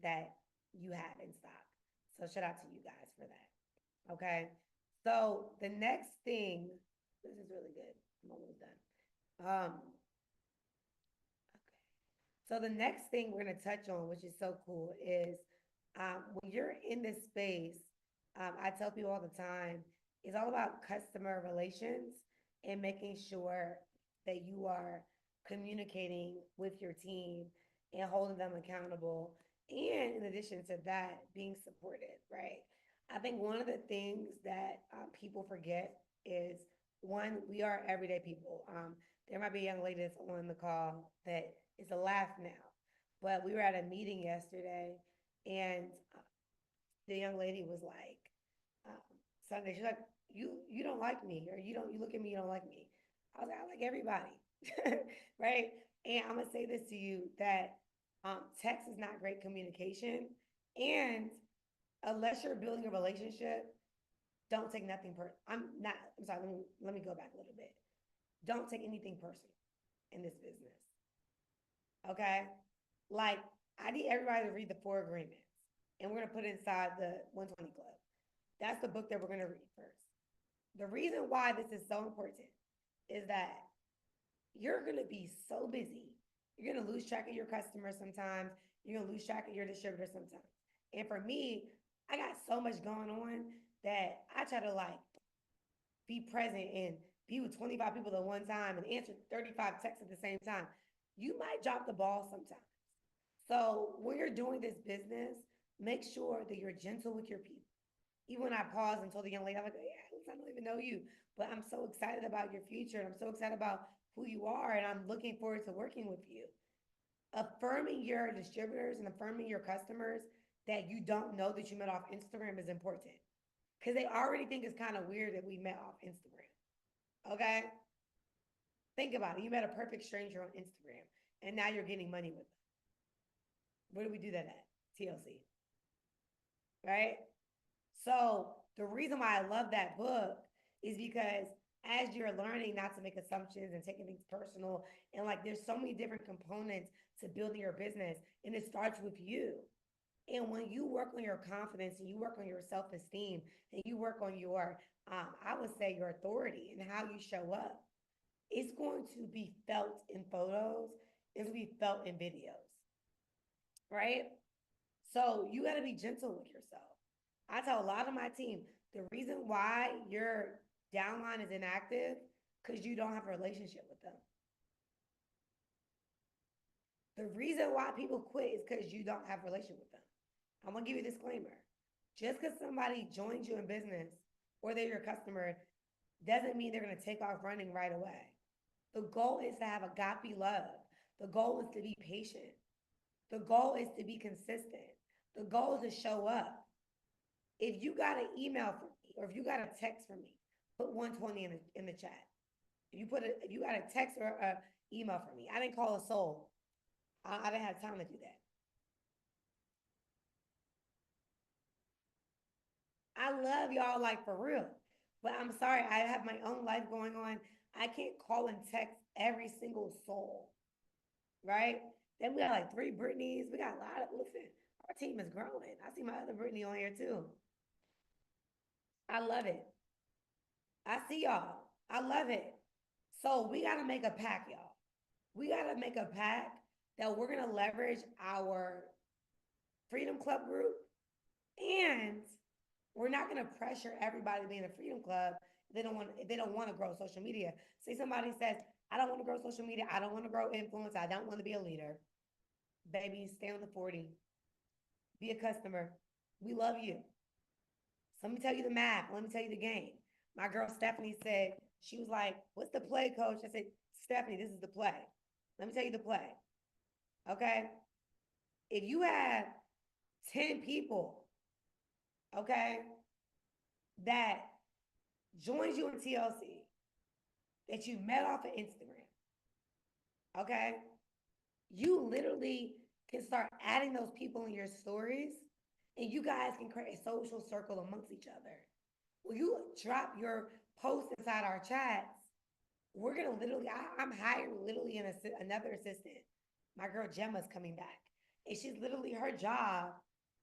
that you have in stock. So shout out to you guys for that. Okay. So the next thing, this is really good. I'm almost done. Okay. So the next thing we're going to touch on, which is so cool, is when you're in this space, I tell people all the time, it's all about customer relations and making sure that you are communicating with your team and holding them accountable. And in addition to that, being supported, right? I think one of the things that people forget is one, we are everyday people. There might be a young lady that's on the call that is a laugh now, but we were at a meeting yesterday and the young lady was like, um, Sunday, she's like, you don't like me, or you look at me, you don't like me. I was like, I like everybody, right? And I'm gonna say this to you that text is not great communication, and unless you're building a relationship, don't take nothing per. I'm not. I'm sorry. Let me go back a little bit. Don't take anything personal in this business. Okay, like I need everybody to read the 4 agreements, and we're gonna put it inside the 120 Club. That's the book that we're gonna read first. The reason why this is so important is that you're gonna be so busy. You're gonna lose track of your customers sometimes. You're gonna lose track of your distributor sometimes. And for me, I got so much going on that I try to like be present and be with 25 people at one time and answer 35 texts at the same time, you might drop the ball sometimes. So when you're doing this business, make sure that you're gentle with your people. Even when I paused and told the young lady, I'm like, yeah, I don't even know you, but I'm so excited about your future. And I'm so excited about who you are. And I'm looking forward to working with you. Affirming your distributors and affirming your customers that you don't know that you met off Instagram is important. Because they already think it's kind of weird that we met off Instagram. Okay? Think about it. You met a perfect stranger on Instagram, and now you're getting money with them. Where do we do that at? TLC. Right? So the reason why I love that book is because as you're learning not to make assumptions and taking things personal, and like there's so many different components to building your business, and it starts with you. And when you work on your confidence and you work on your self-esteem and you work on your, I would say your authority and how you show up, it's going to be felt in photos, it's going to be felt in videos, right? So you got to be gentle with yourself. I tell a lot of my team, the reason why your downline is inactive, because you don't have a relationship with them. The reason why people quit is because you don't have a relationship with them. I'm gonna give you a disclaimer. Just because somebody joins you in business or they're your customer doesn't mean they're gonna take off running right away. The goal is to have agape love. The goal is to be patient. The goal is to be consistent. The goal is to show up. If you got an email from me or if you got a text from me, put 120 in the chat. If you got a text or an email from me, I didn't call a soul. I didn't have time to do that. I love y'all like for real, but I'm sorry, I have my own life going on. I can't call and text every single soul, right? Then we got like 3 Britneys. We got a lot of, listen, our team is growing. I see my other Brittany on here too. I love it. I see y'all. I love it. So we got to make a pack, y'all. We got to make a pack that we're going to leverage our Freedom Club group, and we're not going to pressure everybody to be in a Freedom Club if they don't want to grow social media. Say somebody says, I don't want to grow social media. I don't want to grow influence. I don't want to be a leader. Baby, stay on the 40. Be a customer. We love you. So let me tell you the math. Let me tell you the game. My girl Stephanie said, she was like, what's the play, coach? I said, Stephanie, this is the play. Let me tell you the play. Okay? If you have 10 people, okay, that joins you in TLC, that you met off of Instagram, okay, you literally can start adding those people in your stories, and you guys can create a social circle amongst each other. When you drop your post inside our chats, we're gonna literally, I'm hiring literally another assistant. My girl Gemma's coming back. And she's literally, her job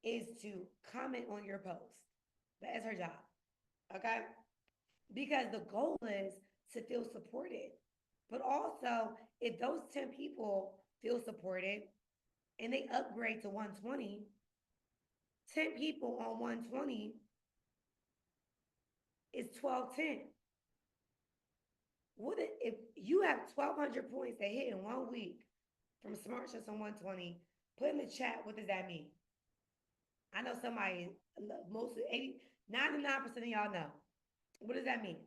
is to comment on your post. That is her job, okay? Because the goal is to feel supported. But also, if those 10 people feel supported and they upgrade to 120, 10 people on 120 is 1210. What if you have 1,200 points that hit in 1 week from Smart Shots on 120? Put in the chat, what does that mean? I know somebody, most 99% of y'all know. What does that mean?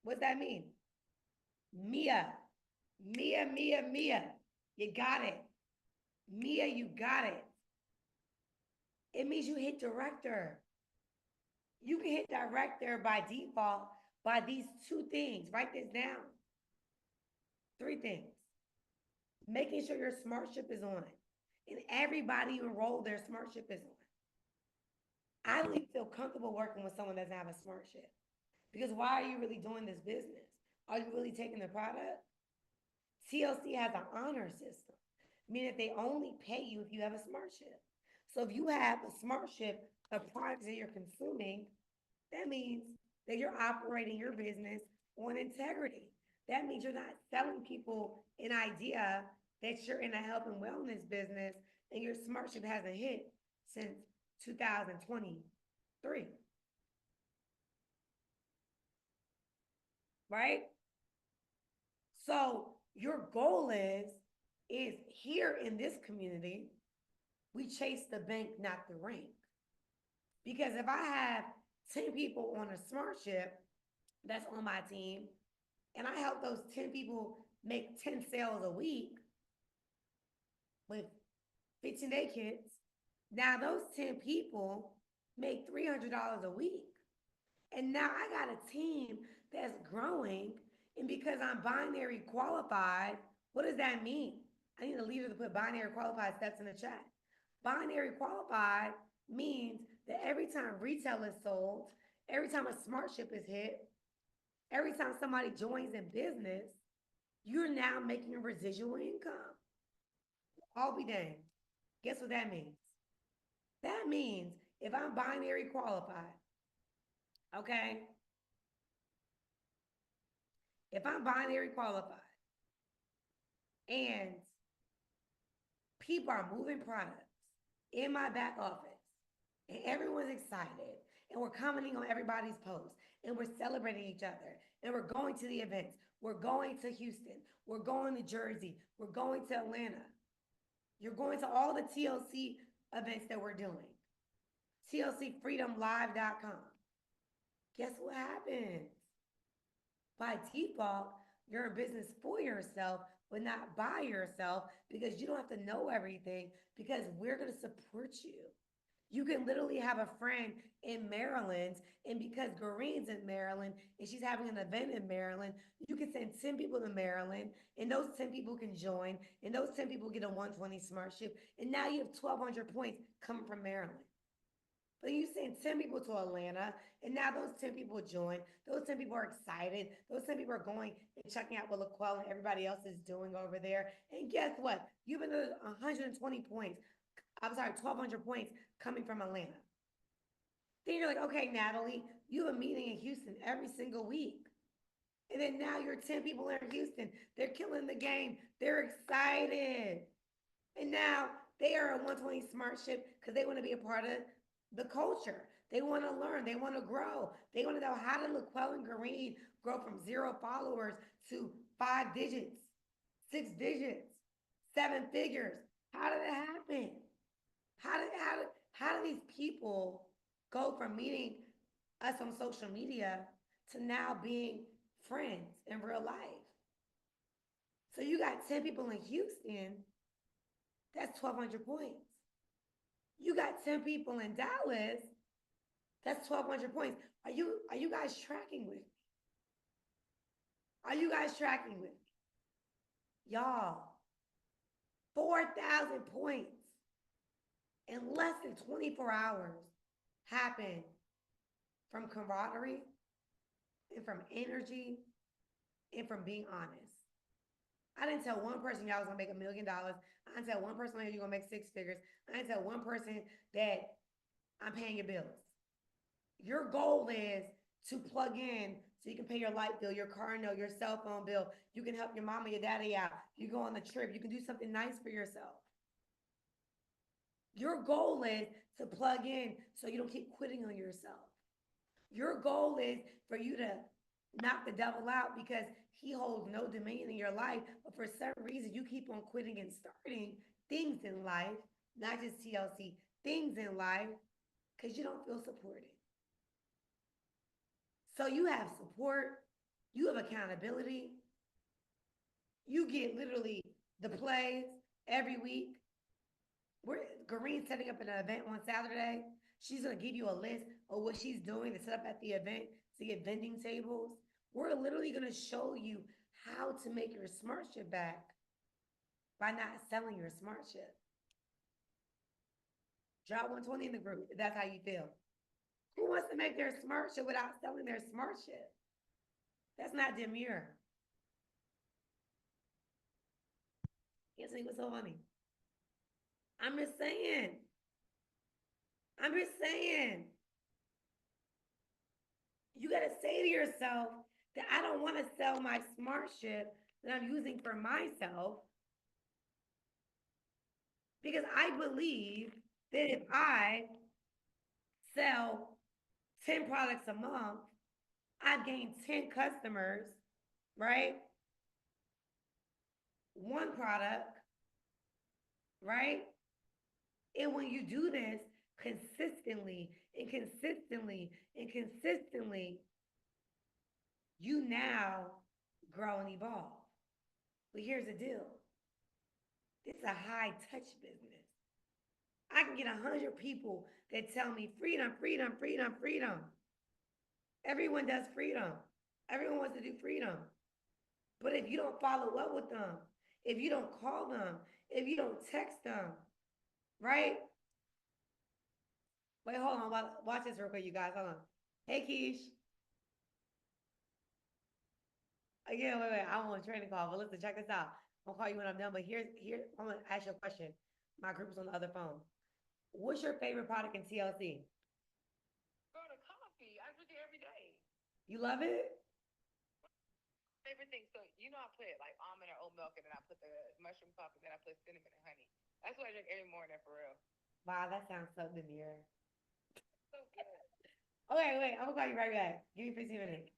What's that mean? Mia. You got it. Mia, you got it. It means you hit director. You can hit director by default by these 2 things. Write this down. 3 things. Making sure your SmartShip is on. And everybody you enroll, their SmartShip is on. I don't even feel comfortable working with someone that doesn't have a SmartShip. Because why are you really doing this business? Are you really taking the product? TLC has an honor system, meaning they only pay you if you have a SmartShip. So if you have a SmartShip of products that you're consuming, that means that you're operating your business on integrity. That means you're not selling people an idea that you're in a health and wellness business and your SmartShip hasn't hit since 2023. right? So your goal is here in this community, we chase the bank, not the rank. Because if I have 10 people on a smart ship that's on my team, and I help those 10 people make 10 sales a week with 15-day kits, now those 10 people make $300 a week. And now I got a team that's growing. And because I'm binary qualified, what does that mean? I need a leader to put binary qualified steps in the chat. Binary qualified means that every time retail is sold, every time a smart ship is hit, every time somebody joins in business, you're now making a residual income. I'll be dang. Guess what that means? That means if I'm binary qualified, okay? If I'm binary qualified and people are moving products in my back office and everyone's excited and we're commenting on everybody's posts and we're celebrating each other and we're going to the events, we're going to Houston, we're going to Jersey, we're going to Atlanta, you're going to all the TLC events that we're doing, TLCfreedomlive.com. Guess what happens? By default, you're in business for yourself, but not by yourself, because you don't have to know everything, because we're going to support you. You can literally have a friend in Maryland, and because Garine's in Maryland and she's having an event in Maryland, you can send 10 people to Maryland, and those 10 people can join, and those 10 people get a 120 smart ship, and now you have 1,200 points coming from Maryland. But you send 10 people to Atlanta, and now those 10 people join. Those 10 people are excited. Those 10 people are going and checking out what LaQuail and everybody else is doing over there. And guess what? You've been to 120 points. I'm sorry, 1,200 points coming from Atlanta. Then you're like, okay, Nathalie, you have a meeting in Houston every single week. And then now you're 10 people in Houston. They're killing the game. They're excited. And now they are a 120 smart ship because they want to be a part of the culture. They want to learn. They want to grow. They want to know, how did LaQuail and Garine grow from 0 followers to 5 digits, 6 digits, 7 figures? How did it happen? How do these people go from meeting us on social media to now being friends in real life? So you got 10 people in Houston, that's 1,200 points. You got 10 people in Dallas, that's 1,200 points. Are you guys tracking with me? Are you guys tracking with me? Y'all, 4,000 points in less than 24 hours happen from camaraderie and from energy and from being honest. I didn't tell one person y'all was gonna make $1 million. I didn't tell one person you're gonna make 6 figures. I didn't tell one person that I'm paying your bills. Your goal is to plug in so you can pay your light bill, your car note, your cell phone bill. You can help your mama, your daddy out. You go on the trip. You can do something nice for yourself. Your goal is to plug in so you don't keep quitting on yourself. Your goal is for you to knock the devil out because he holds no dominion in your life, but for some reason you keep on quitting and starting things in life, not just TLC, things in life, because you don't feel supported. So you have support, you have accountability, you get literally the plays every week. Garine's setting up an event on Saturday. She's gonna give you a list of what she's doing to set up at the event to get vending tables. We're literally gonna show you how to make your smart ship back by not selling your smart ship. Drop 120 in the group if that's how you feel. Who wants to make their smart ship without selling their smart ship? That's not demure. Guess what's so funny? I'm just saying. I'm just saying. You got to say to yourself that I don't want to sell my smart ship that I'm using for myself, because I believe that if I sell 10 products a month, I've gained 10 customers right? One product, right? And when you do this consistently and consistently and consistently, you now grow and evolve. But here's the deal. This is a high touch business. I can get 100 people that tell me freedom, freedom, freedom, freedom. Everyone does freedom. Everyone wants to do freedom. But if you don't follow up with them, if you don't call them, if you don't text them, right? Wait, hold on. Watch this real quick, you guys. Hold on. Hey, Keish. Again, wait. I want a training call, but listen, check this out. I'll call you when I'm done. But here, I'm gonna ask you a question. My group's on the other phone. What's your favorite product in TLC? Girl, the coffee. I drink it every day. You love it? Favorite thing. So I put like almond or oat milk, and then I put the mushroom coffee, then I put cinnamon and honey. That's what I drink every morning for real. Wow, that sounds so demure. So good. Okay, wait. I'm gonna call you right back. Give me 15 minutes.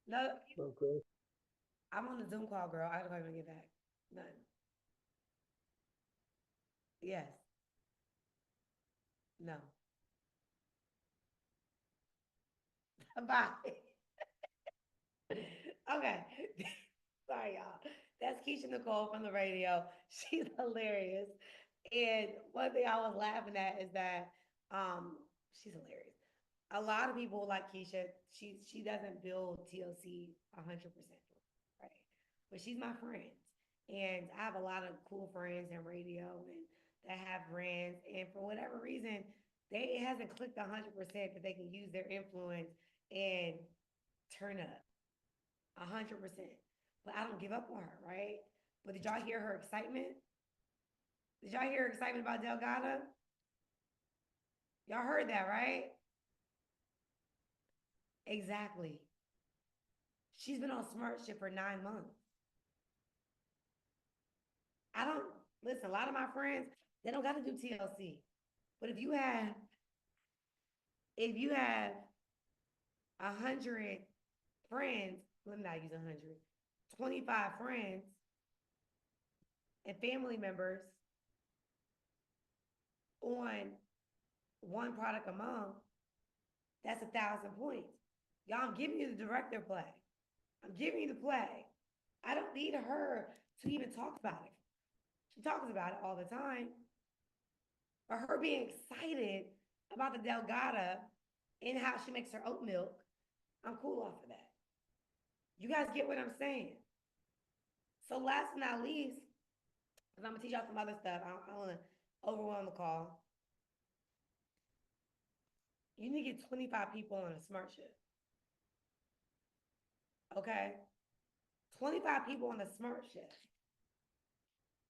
No, Okay. I'm on the Zoom call, girl. I gotta call you when I get back. None. Yes. No. Bye. Okay. Sorry, y'all. That's Keisha Nicole from the radio. She's hilarious. And one thing I was laughing at is that she's hilarious. A lot of people like Keisha, she doesn't build TLC 100%, right? But she's my friend. And I have a lot of cool friends in radio and that have brands. And for whatever reason, it hasn't clicked 100% that they can use their influence and turn up 100%. But I don't give up on her, right? But did y'all hear her excitement? Did y'all hear her excitement about Delgado? Y'all heard that, right? Exactly. She's been on Smart Ship for 9 months. I don't listen, a lot of my friends, they don't gotta do TLC. But if you have 100 friends, let me not use 100, 25 friends and family members on one product a month, that's 1,000 points. Y'all, I'm giving you the director play. I'm giving you the play. I don't need her to even talk about it. She talks about it all the time. Or her being excited about the Delgada and how she makes her oat milk, I'm cool off of that. You guys get what I'm saying? So last but not least, because I'm gonna teach y'all some other stuff. I don't want to overwhelm the call. You need to get 25 people on a smart ship. Okay? 25 people on a smart ship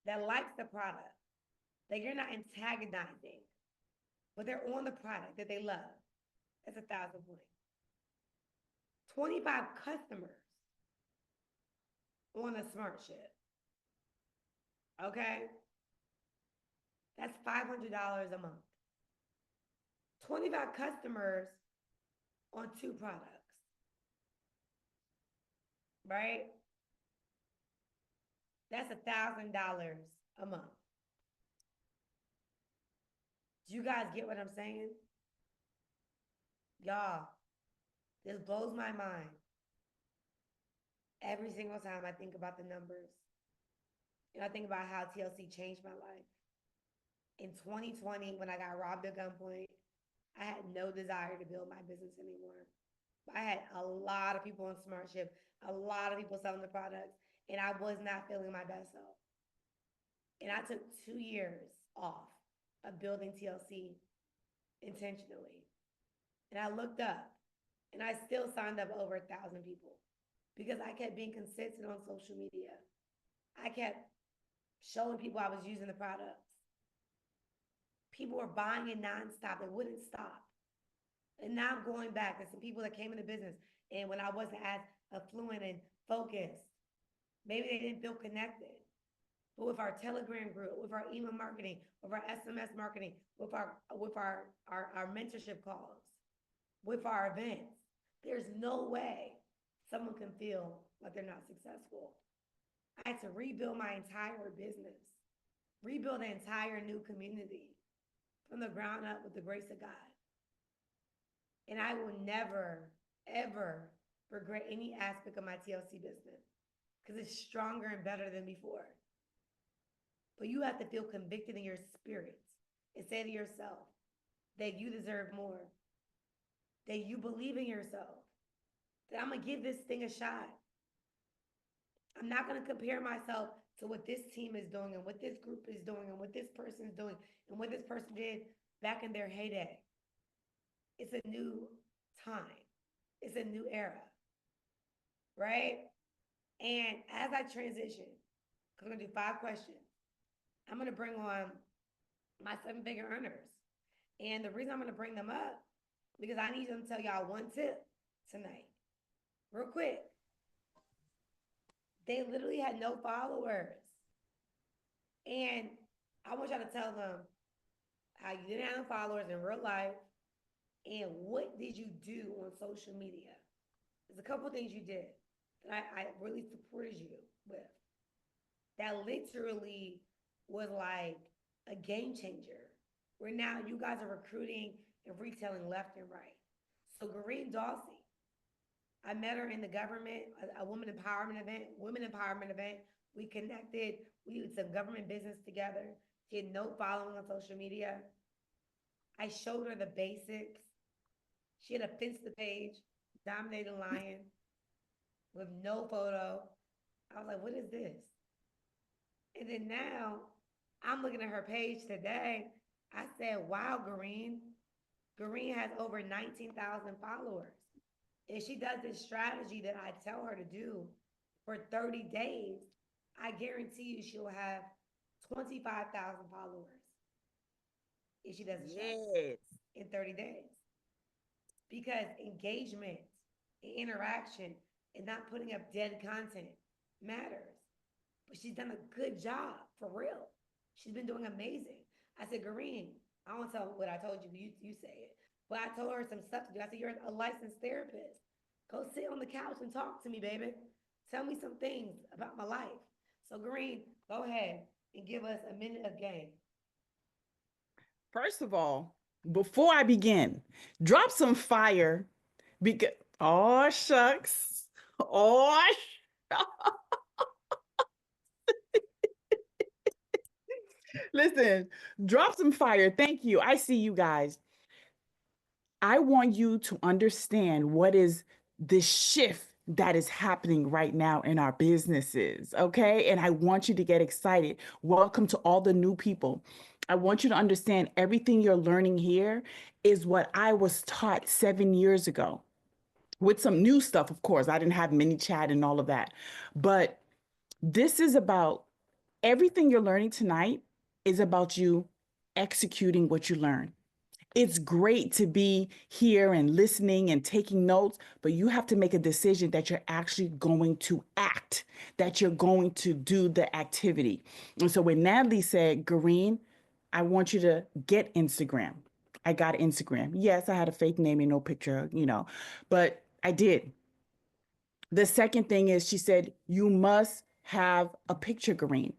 that likes the product, that you're not antagonizing, but they're on the product that they love. That's 1,000 points. 25 customers on a smart ship. Okay? That's $500 a month. 25 customers on 2 products. Right? That's $1,000 a month. Do you guys get what I'm saying? Y'all, this blows my mind. Every single time I think about the numbers. And I think about how TLC changed my life. In 2020, when I got robbed at gunpoint, I had no desire to build my business anymore. I had a lot of people on SmartShip, a lot of people selling the products, and I was not feeling my best self. And I took 2 years off of building TLC intentionally. And I looked up, and I still signed up over 1,000 people because I kept being consistent on social media. I kept showing people I was using the products. People were buying it nonstop. They wouldn't stop. And now I'm going back. There's some people that came into business, and when I wasn't as affluent and focused, maybe they didn't feel connected. But with our Telegram group, with our email marketing, with our SMS marketing, with our mentorship calls, with our events, there's no way someone can feel like they're not successful. I had to rebuild my entire business, rebuild the entire new community from the ground up with the grace of God. And I will never, ever regret any aspect of my TLC business because it's stronger and better than before. But you have to feel convicted in your spirit and say to yourself that you deserve more, that you believe in yourself, that I'm going to give this thing a shot. I'm not going to compare myself to what this team is doing and what this group is doing and what this person is doing and what this person did back in their heyday. It's a new time. It's a new era, right? And as I transition, I'm going to do 5 questions. I'm going to bring on my 7-figure earners. And the reason I'm going to bring them up, because I need them to tell y'all one tip tonight, real quick. They literally had no followers. And I want y'all to tell them how you didn't have no followers in real life and what did you do on social media. There's a couple of things you did that I really supported you with. That literally was like a game changer. Where now you guys are recruiting and retailing left and right. So Garine Dalce, I met her in the government, a women empowerment event. We connected. We did some government business together. She had no following on social media. I showed her the basics. She had a Finsta page, Dominating Lion, with no photo. I was like, what is this? And then now I'm looking at her page today. I said, wow, Garine. Garine has over 19,000 followers. If she does this strategy that I tell her to do for 30 days, I guarantee you she'll have 25,000 followers if she does the strategy in 30 days. Because engagement and interaction and not putting up dead content matters. But she's done a good job, for real. She's been doing amazing. I said, Garine, I won't tell what I told you, you say it. But I told her some stuff to do. I said, you're a licensed therapist. Go sit on the couch and talk to me, baby. Tell me some things about my life. So, Garine, go ahead and give us a minute of game. First of all, before I begin, drop some fire because, oh, shucks. Oh, listen, drop some fire. Thank you. I see you guys. I want you to understand what is the shift that is happening right now in our businesses, okay? And I want you to get excited. Welcome to all the new people. I want you to understand everything you're learning here is what I was taught 7 years ago. With some new stuff, of course. I didn't have mini chat and all of that. But this is about everything you're learning tonight is about you executing what you learn. It's great to be here and listening and taking notes, but you have to make a decision that you're actually going to act, that you're going to do the activity. And so when Nathalie said, Garine, I want you to get Instagram. I got Instagram. Yes, I had a fake name and no picture, but I did. The second thing is she said, you must have a picture, Garine.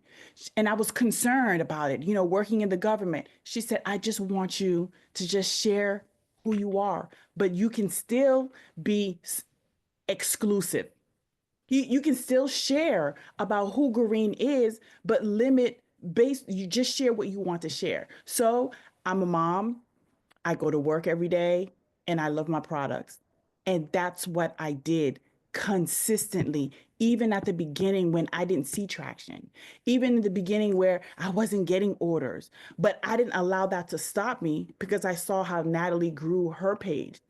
And I was concerned about it, working in the government. She said, I just want you to just share who you are, but you can still be exclusive. You can still share about who Garine is, but you just share what you want to share. So I'm a mom. I go to work every day and I love my products. And that's what I did consistently, even at the beginning when I didn't see traction, even in the beginning where I wasn't getting orders. But I didn't allow that to stop me because I saw how Nathalie grew her page.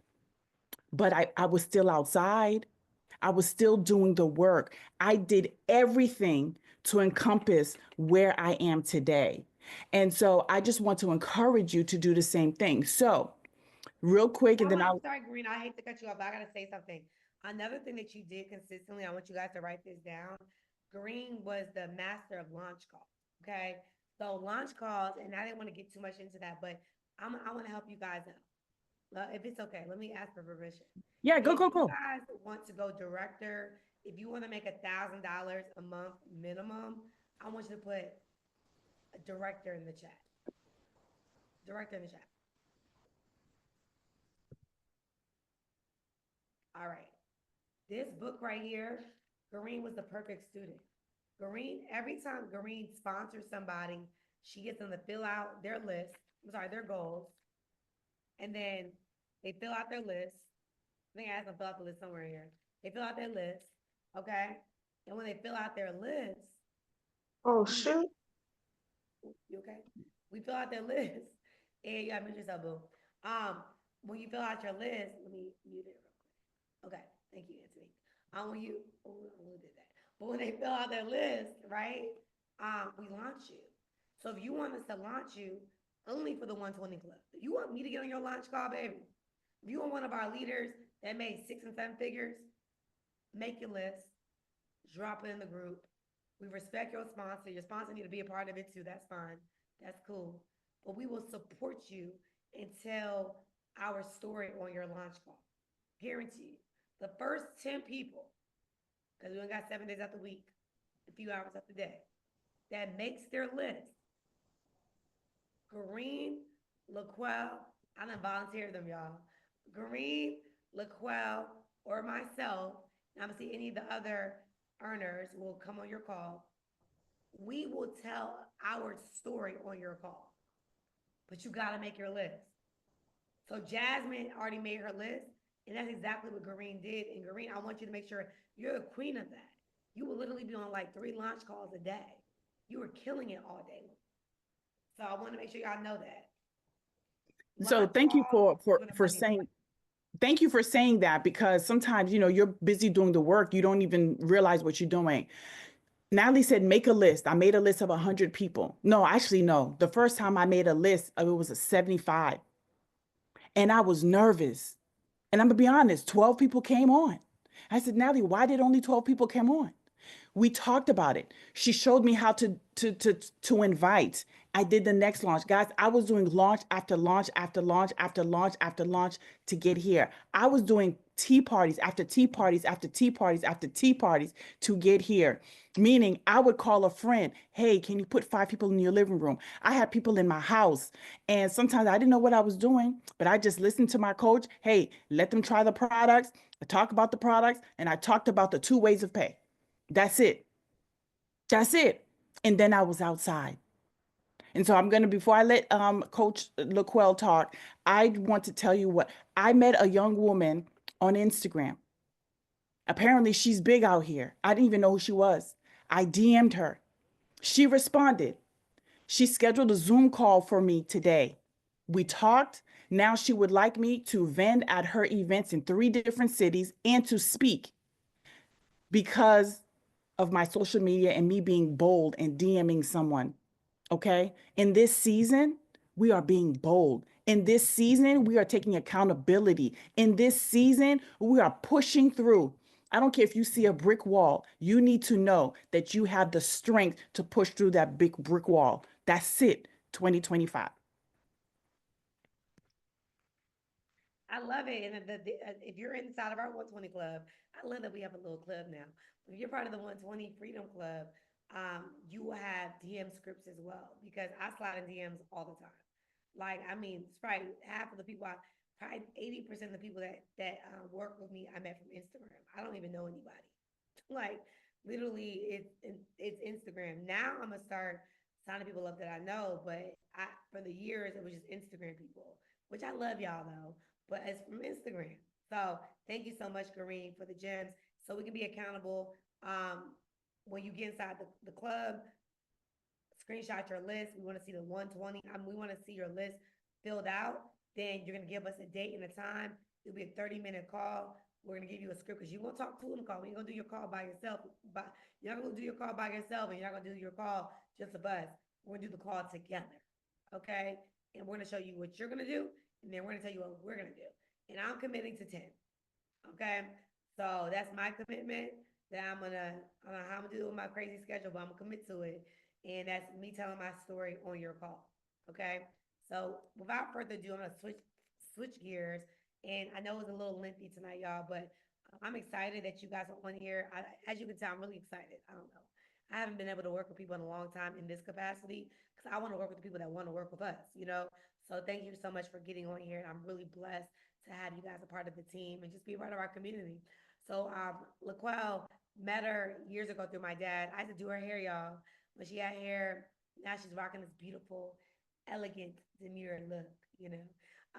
But I was still outside. I was still doing the work. I did everything to encompass where I am today. And so I just want to encourage you to do the same thing. So real quick, and then I'll. Sorry, Garine, I hate to cut you off, but I got to say something. Another thing that you did consistently, I want you guys to write this down. Garine was the master of launch calls. Okay. So launch calls, and I didn't want to get too much into that, but I want to help you guys out. if it's okay, let me ask for permission. Yeah, go, If go, you go. guys want to go director, if you want to make $1,000 a month minimum, I want you to put a director in the chat. Director in the chat. All right. This book right here, Garine was the perfect student. Garine, every time Garine sponsors somebody, she gets them to fill out their list, I'm sorry, their goals. And then they fill out their list. I think I asked them to fill out the list somewhere here. They fill out their list, okay? And when they fill out their list, Oh, shoot. you okay? We fill out their list. And you gotta mute yourself, boo. When you fill out your list, let me mute it real quick. Okay, thank you, Anthony. When you, oh, who did that? But when they fill out their list, right? We launch you. So if you want us to launch you, only for the 120 Club. If you want me to get on your launch call, baby, if you want one of our leaders that made 6 and 7 figures, make your list, drop it in the group. We respect your sponsor. Your sponsor need to be a part of it too. That's fine. That's cool. But we will support you and tell our story on your launch call. Guarantee you. The first 10 people, because we only got 7 days out the week, a few hours out the day, that makes their list. Garine, LaQuail, I done volunteered them, y'all. Garine, LaQuail, or myself, and I'm gonna see any of the other earners will come on your call. We will tell our story on your call, but you gotta make your list. So Jasmine already made her list, and that's exactly what Garine did. And Garine, I want you to make sure you're the queen of that. You will literally be on like 3 launch calls a day. You were killing it all day long. So I want to make sure y'all know that. So Launch thank you calls, for doing the for money. saying thank you for saying that, because sometimes, you're busy doing the work. You don't even realize what you're doing. Natalie said, make a list. I made a list of 100 people. No, actually, no. The first time I made a list, it was a 75. And I was nervous. And I'm gonna be honest, 12 people came on. I said, Natalie, why did only 12 people come on? We talked about it. She showed me how to invite. I did the next launch. Guys, I was doing launch after launch after launch after launch after launch to get here. I was doing tea parties after tea parties after tea parties after tea parties to get here. Meaning I would call a friend, hey, can you put 5 people in your living room? I had people in my house, and sometimes I didn't know what I was doing, but I just listened to my coach. Hey, let them try the products. I talk about the products, and I talked about the 2 ways of pay. That's it. That's it. And then I was outside. And so I'm going to, before I let Coach LaQuail talk, I want to tell you what I met a young woman on Instagram. Apparently she's big out here. I didn't even know who she was. I DM'd her. She responded. She scheduled a Zoom call for me today. We talked. Now she would like me to vend at her events in 3 different cities and to speak, because of my social media and me being bold and DMing someone. Okay. In this season, we are being bold. In this season, we are taking accountability. In this season, we are pushing through. I don't care if you see a brick wall, you need to know that you have the strength to push through that big brick wall. That's it, 2025. I love it. And if you're inside of our 120 Club, I love that we have a little club now. If you're part of the 120 Freedom Club, you will have DM scripts as well, because I slide in DMs all the time. Like, I mean, it's probably half of the people, probably 80% of the people that work with me, I met from Instagram. I don't even know anybody. Like, literally, it's Instagram. Now I'm gonna start signing people up that I know, but for the years it was just Instagram people, which I love y'all though, but it's from Instagram. So thank you so much, Garine, for the gems. So we can be accountable. When you get inside the club, screenshot your list. We want to see the 120. We want to see your list filled out. Then you're going to give us a date and a time. It'll be a 30-minute call. We're going to give you a script, because you're going to talk to them call. You're going to do your call by yourself. But you're not going to do your call by yourself, and you're not going to do your call just a buzz. We're going to do the call together. Okay? And we're going to show you what you're going to do, and then we're going to tell you what we're going to do. And I'm committing to 10. Okay? So that's my commitment that I don't know how I'm going to do it with my crazy schedule, but I'm going to commit to it. And that's me telling my story on your call. Okay? So without further ado, I'm going to switch gears. And I know it was a little lengthy tonight, y'all, but I'm excited that you guys are on here. As you can tell, I'm really excited. I don't know. I haven't been able to work with people in a long time in this capacity because I want to work with the people that want to work with us, you know? So thank you so much for getting on here. And I'm really blessed to have you guys a part of the team and just be a part of our community. So LaQuail met her years ago through my dad. I used to do her hair, y'all. When she had hair, now she's rocking this beautiful, elegant, demure look, you know.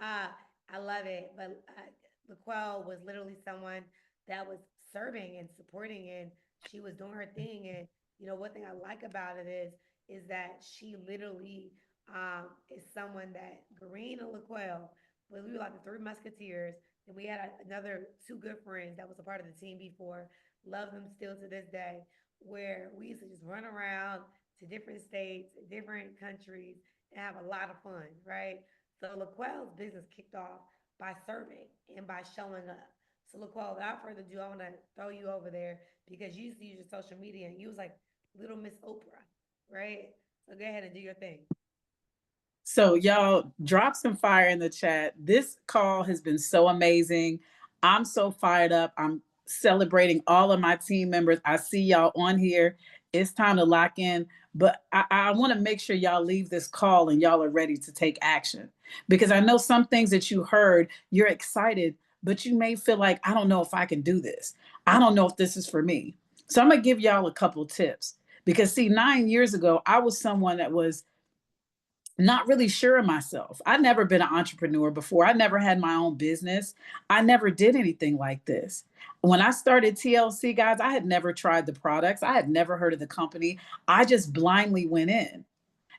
Uh, I love it. But LaQuail was literally someone that was serving and supporting, and she was doing her thing. And you know, one thing I like about it is that she literally is someone that Garine and LaQuail, well, we were like the three musketeers. And we had another two good friends that was a part of the team before. Love them still to this day. Where we used to just run around to different states, different countries, and have a lot of fun, right? So LaQuail's business kicked off by serving and by showing up. So LaQuail, without further ado, I want to throw you over there because you used to use your social media and you was like little Miss Oprah, right? So go ahead and do your thing. So y'all drop some fire in the chat. This call has been so amazing. I'm so fired up. I'm celebrating all of my team members. I see y'all on here. It's time to lock in. But I want to make sure y'all leave this call and y'all are ready to take action. Because I know some things that you heard, you're excited, but you may feel like, I don't know if I can do this. I don't know if this is for me. So I'm going to give y'all a couple tips. Because see, 9 years ago, I was someone that was not really sure of myself. I'd never been an entrepreneur before. I never had my own business. I never did anything like this. When I started TLC, guys, I had never tried the products. I had never heard of the company. I just blindly went in.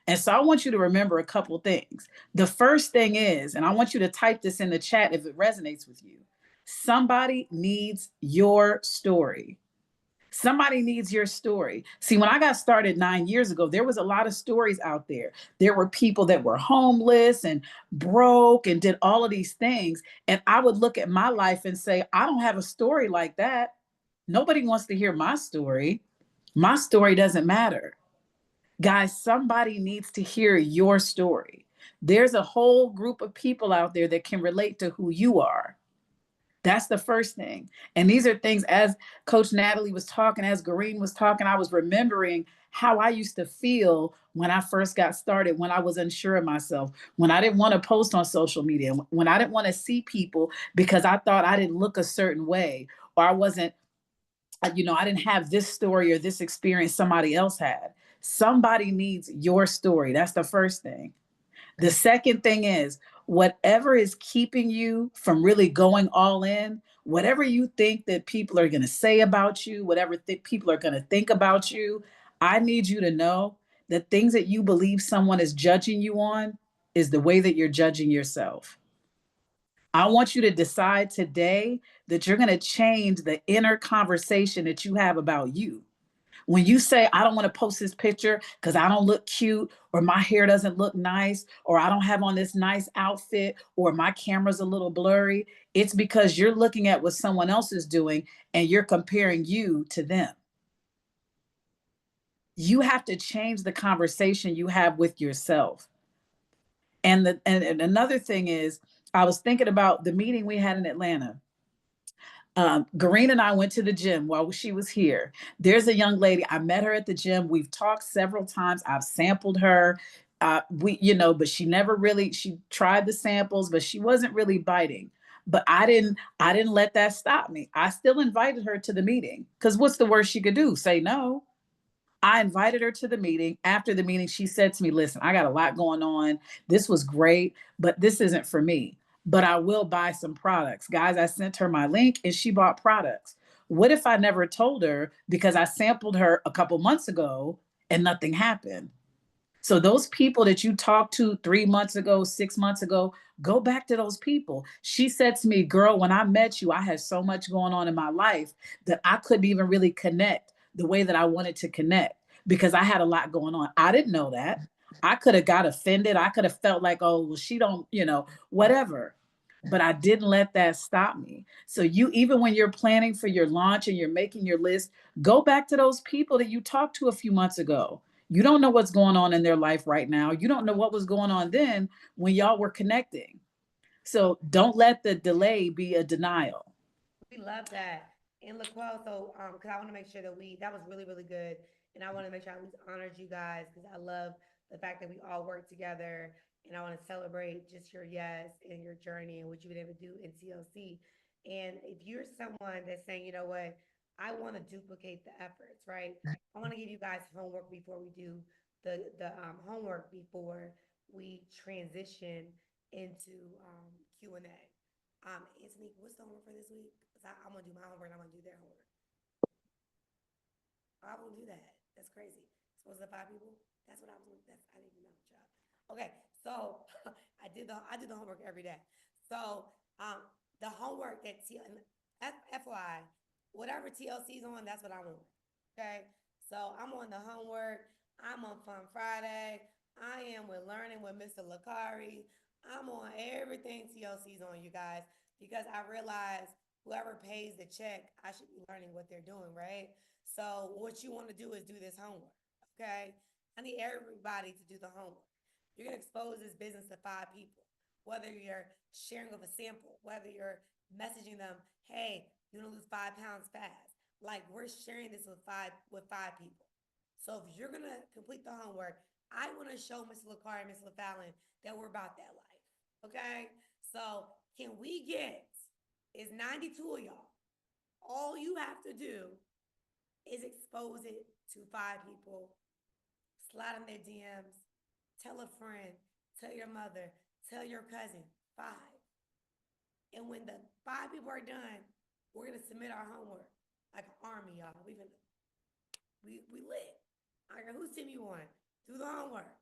And so I want you to remember a couple things. The first thing is, and I want you to type this in the chat if it resonates with you, somebody needs your story. Somebody needs your story. See, when I got started 9 years ago, there was a lot of stories out there. There were people that were homeless and broke and did all of these things. And I would look at my life and say, I don't have a story like that. Nobody wants to hear my story. My story doesn't matter. Guys, somebody needs to hear your story. There's a whole group of people out there that can relate to who you are. That's the first thing. And these are things, as Coach Nathalie was talking, as Garine was talking, I was remembering how I used to feel when I first got started, when I was unsure of myself, when I didn't want to post on social media, when I didn't want to see people because I thought I didn't look a certain way, or I wasn't, I didn't have this story or this experience somebody else had. Somebody needs your story. That's the first thing. The second thing is, whatever is keeping you from really going all in, whatever you think that people are going to say about you, whatever people are going to think about you, I need you to know that things that you believe someone is judging you on is the way that you're judging yourself. I want you to decide today that you're going to change the inner conversation that you have about you. When you say, I don't want to post this picture because I don't look cute, or my hair doesn't look nice, or I don't have on this nice outfit, or my camera's a little blurry, it's because you're looking at what someone else is doing and you're comparing you to them. You have to change the conversation you have with yourself. And another thing is, I was thinking about the meeting we had in Atlanta. Garine and I went to the gym while she was here. There's a young lady. I met her at the gym. We've talked several times. I've sampled her. But she never really, she tried the samples, but she wasn't really biting. But I didn't let that stop me. I still invited her to the meeting because what's the worst she could do? Say no. I invited her to the meeting. After the meeting, she said to me, listen, I got a lot going on. This was great, but this isn't for me. But I will buy some products. Guys, I sent her my link and she bought products. What if I never told her because I sampled her a couple months ago and nothing happened? So those people that you talked to 3 months ago, 6 months ago, go back to those people. She said to me, girl, when I met you, I had so much going on in my life that I couldn't even really connect the way that I wanted to connect because I had a lot going on. I didn't know that. I could have got offended. I could have felt like, oh, well, she don't, whatever. But I didn't let that stop me. So even when you're planning for your launch and you're making your list, go back to those people that you talked to a few months ago. You don't know what's going on in their life right now. You don't know what was going on then when y'all were connecting. So don't let the delay be a denial. We love that. And LaQuail, so because I want to make sure that that was really, really good. And I want to make sure I at least honored you guys because I love the fact that we all work together. And I want to celebrate just your yes and your journey and what you've been able to do in TLC. And if you're someone that's saying, you know what, I want to duplicate the efforts, right? I want to give you guys homework before we do the homework before we transition into Q&A. Anthony, what's the homework for this week? Because I'm gonna do my homework and I'm gonna do their homework. I won't do that. That's crazy. Supposed to 5 people? That's what I was. I didn't even know, child. Okay, so I did the homework every day. So the homework that FYI, whatever TLC's on, that's what I'm on. Okay, so I'm on the homework. I'm on Fun Friday. I am with Learning with Mr. Lakari. I'm on everything TLC's on, you guys, because I realize whoever pays the check, I should be learning what they're doing, right? So what you want to do is do this homework, okay? I need everybody to do the homework. You're gonna expose this business to 5 people, whether you're sharing with a sample, whether you're messaging them, hey, you're gonna lose 5 pounds fast. Like we're sharing this with five people. So if you're gonna complete the homework, I want to show Mr. LaCar and Ms. LaFallon that we're about that life. Okay? So can we get, is 92 of y'all, all you have to do is expose it to 5 people, slide in their DMs, tell a friend, tell your mother, tell your cousin, 5. And when the 5 people are done, we're gonna submit our homework like an army, y'all. We lit. All right, whose team you on? Do the homework,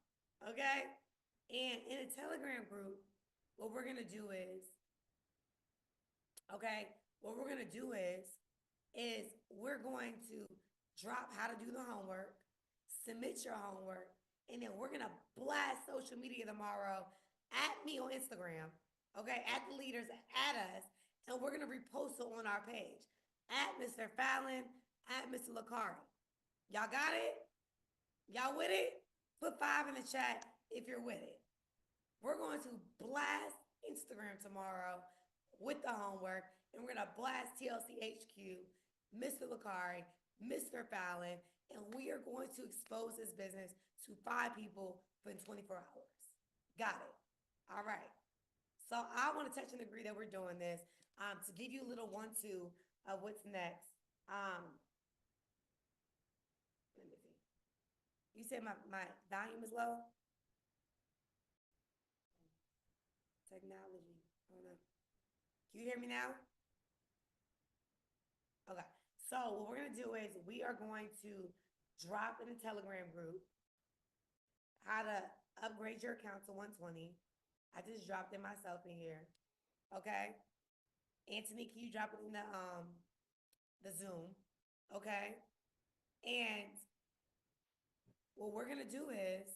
okay? And in a Telegram group, what we're gonna do is, okay, what we're gonna do is we're going to drop how to do the homework, submit your homework, and then we're gonna blast social media tomorrow at me on Instagram, okay, at the leaders, at us, and we're gonna repost it on our page, at Mr. Fallon, at Mr. Lakari. Y'all got it? Y'all with it? Put 5 in the chat if you're with it. We're going to blast Instagram tomorrow with the homework, and we're gonna blast TLC HQ, Mr. Lakari, Mr. Fallon, and we are going to expose this business to 5 people within 24 hours. Got it. All right. So I want to touch and agree that we're doing this. To give you a little 1-2 of what's next. Let me see. You said my volume is low? Technology. I don't know. Can you hear me now? Okay. So what we're gonna do is we are going to drop in the Telegram group how to upgrade your account to 120. I just dropped it myself in here. Okay. Anthony, can you drop it in the Zoom? Okay. And what we're gonna do is,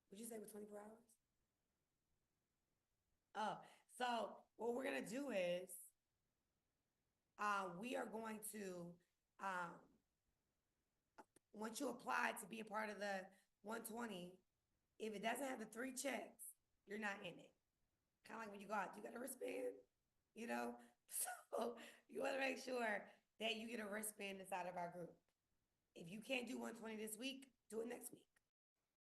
would you say it was 24 hours? Oh, so what we're gonna do is, we are going to, once you apply to be a part of the 120, if it doesn't have the 3 checks, you're not in it. Kind of like when you go out, you got a wristband, you know? So you want to make sure that you get a wristband inside of our group. If you can't do 120 this week, do it next week.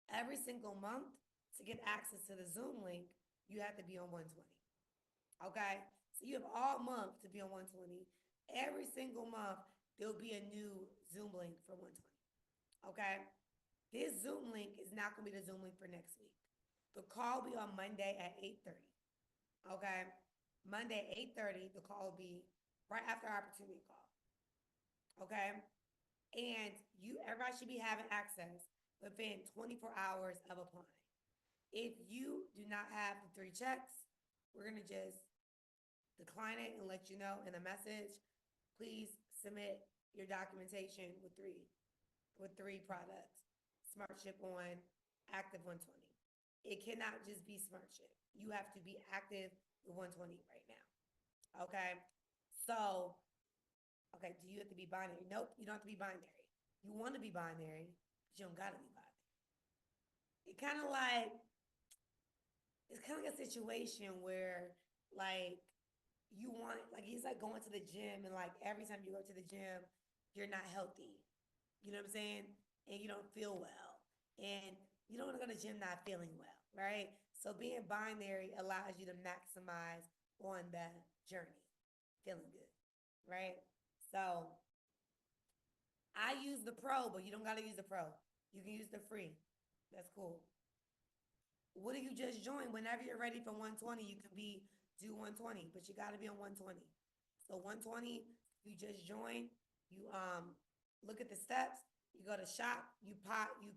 Every single month, to get access to the Zoom link, you have to be on 120. Okay? So you have all month to be on 120. Every single month, there'll be a new Zoom link for 120. Okay? This Zoom link is not going to be the Zoom link for next week. The call will be on Monday at 8:30. Okay? Monday at 8:30, the call will be right after our opportunity call. Okay? And everybody should be having access within 24 hours of applying. If you do not have the 3 checks, we're going to just decline it and let you know in a message. Please submit your documentation with 3 products. SmartShip on, active 120. It cannot just be SmartShip. You have to be active with 120 right now. Okay? So, okay, do you have to be binary? Nope, you don't have to be binary. You want to be binary, but you don't got to be binary. It's kind of like a situation where like you want, like he's like going to the gym and like every time you go to the gym, you're not healthy. You know what I'm saying? And you don't feel well. And you don't want to go to the gym not feeling well, right? So being binary allows you to maximize on the journey, feeling good, right? So I use the pro, but you don't gotta use the pro. You can use the free. That's cool. What do you just join? Whenever you're ready for 120, you can do 120, but you gotta be on 120. So 120, you just join, you look at the steps, you go to shop, you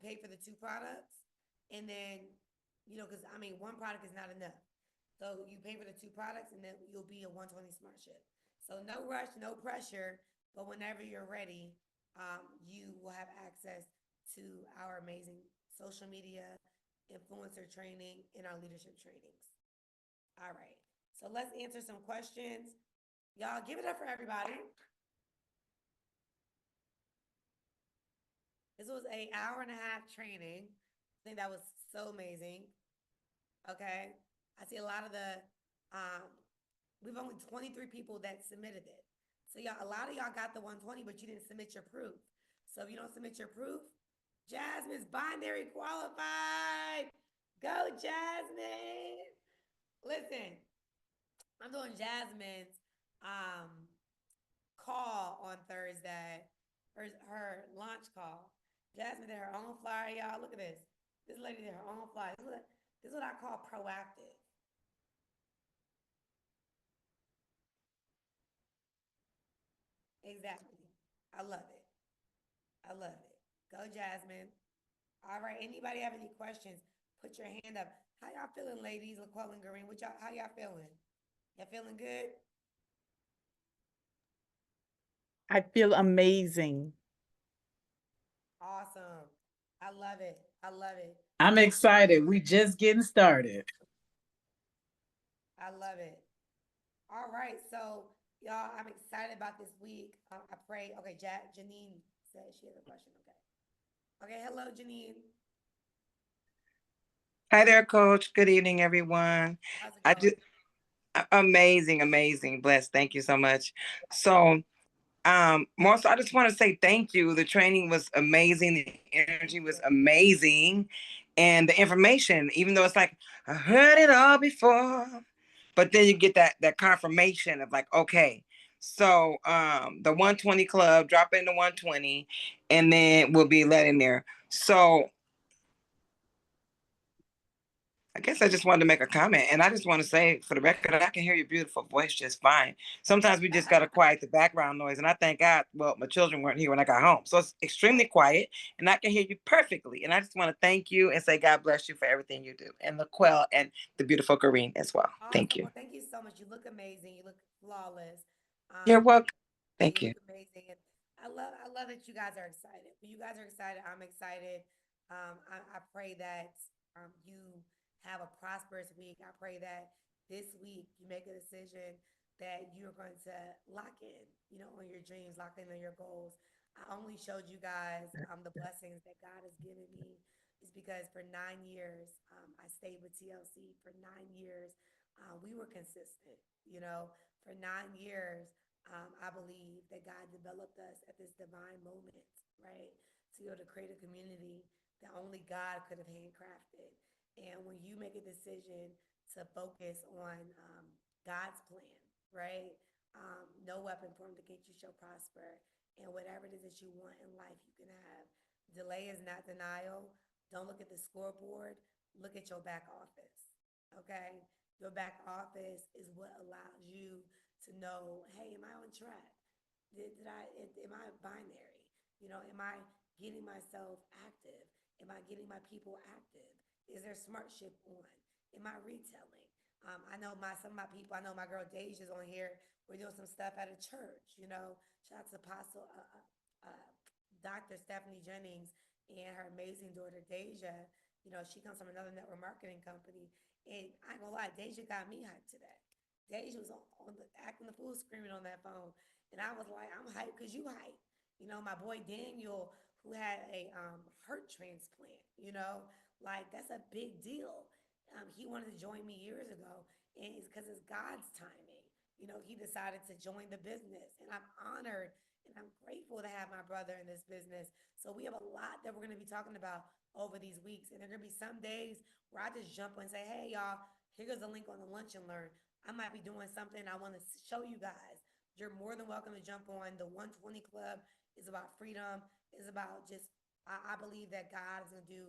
pay for the two products, and then because I mean one product is not enough. So you pay for the two products and then you'll be a 120 smart ship. So no rush, no pressure, but whenever you're ready, you will have access to our amazing social media, influencer training, and our leadership trainings. All right. So let's answer some questions. Y'all give it up for everybody. This was an hour and a half training. I think that was so amazing. Okay. I see a lot of we've only 23 people that submitted it. So y'all, a lot of y'all got the 120, but you didn't submit your proof. So if you don't submit your proof, Jasmine's binary qualified. Go, Jasmine. Listen, I'm doing Jasmine's call on Thursday, her launch call. Jasmine did her own flyer, y'all. Look at this. This lady did her own flyer. This is what I call proactive. Exactly. I love it. I love it. Go, Jasmine. All right. Anybody have any questions? Put your hand up. How y'all feeling, ladies? LaQuail and Garine, how y'all feeling? Y'all feeling good? I feel amazing. Awesome. I love it. I love it. I'm excited. We just getting started. I love it. All right. So, y'all, I'm excited about this week. I pray. Okay, Janine said she has a question. Okay. Okay. Hello, Janine. Hi there, Coach. Good evening, everyone. How's it I going? just amazing, amazing, blessed. Thank you so much. So, more so, I just want to say thank you. The training was amazing. The energy was amazing, and the information. Even though it's like I heard it all before, but then you get that confirmation of like, okay. So, the 120 club, drop into 120, and then we'll be let in there. So I guess I just wanted to make a comment, and I just want to say, for the record, I can hear your beautiful voice just fine. Sometimes we just got to quiet the background noise, and I thank God, well, my children weren't here when I got home, so it's extremely quiet, and I can hear you perfectly. And I just want to thank you and say God bless you for everything you do, and LaQuail and the beautiful Garine as well. Awesome. Thank you. Well, thank you so much. You look amazing. You look flawless. You're Um, welcome. you Thank you. look amazing. And I love that you guys are excited. When you guys are excited, I'm excited. I pray that you have a prosperous week. I pray that this week you make a decision that you're going to lock in, on your dreams, lock in on your goals. I only showed you guys the blessings that God has given me is because for 9 years, I stayed with TLC for 9 years. We were consistent, for 9 years. I believe that God developed us at this divine moment, right? To be able to create a community that only God could have handcrafted. And when you make a decision to focus on God's plan, right? No weapon formed against you shall prosper. And whatever it is that you want in life, you can have. Delay is not denial. Don't look at the scoreboard. Look at your back office, okay? Your back office is what allows you to know, hey, am I on track? Am I binary? Am I getting myself active? Am I getting my people active? Is there smartship on? Am I retailing? I know some of my people, I know my girl Deja's on here. We're doing some stuff at a church. Shout out to Apostle Dr. Stephanie Jennings and her amazing daughter Deja. She comes from another network marketing company. And I ain't gonna lie, Deja got me hyped today. Deja was acting the fool, screaming on that phone. And I was like, I'm hyped because you hyped. My boy Daniel, who had a heart transplant, like that's a big deal. He wanted to join me years ago. And it's because it's God's timing. You know, he decided to join the business, and I'm honored and I'm grateful to have my brother in this business. So we have a lot that we're going to be talking about over these weeks, and there are going to be some days where I just jump on and say, "Hey, y'all, here's a link on the Lunch and Learn." I might be doing something I want to show you guys. You're more than welcome to jump on. The 120 Club is about freedom. It's about just I believe that God is going to do.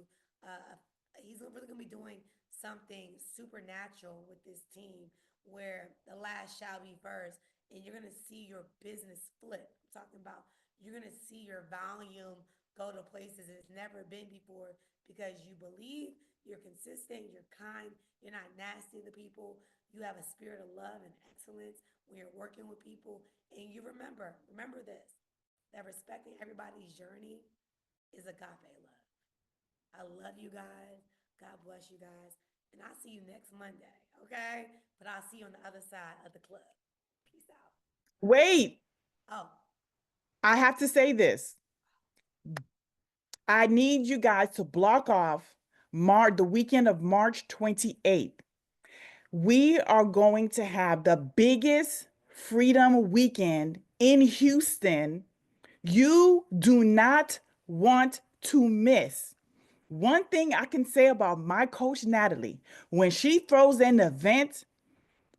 He's really going to be doing something supernatural with this team where the last shall be first, and you're going to see your business flip. I'm talking about you're going to see your volume go to places it's never been before because you believe, you're consistent, you're kind, you're not nasty to people, you have a spirit of love and excellence when you're working with people, and you remember this, that respecting everybody's journey is agape love. I love you guys. God bless you guys. And I'll see you next Monday, okay? But I'll see you on the other side of the club. Peace out. Wait, Oh, I have to say this. I need you guys to block off the weekend of March 28th. We are going to have the biggest freedom weekend in Houston. You do not want to miss. One thing I can say about my coach, Nathalie, when she throws an event,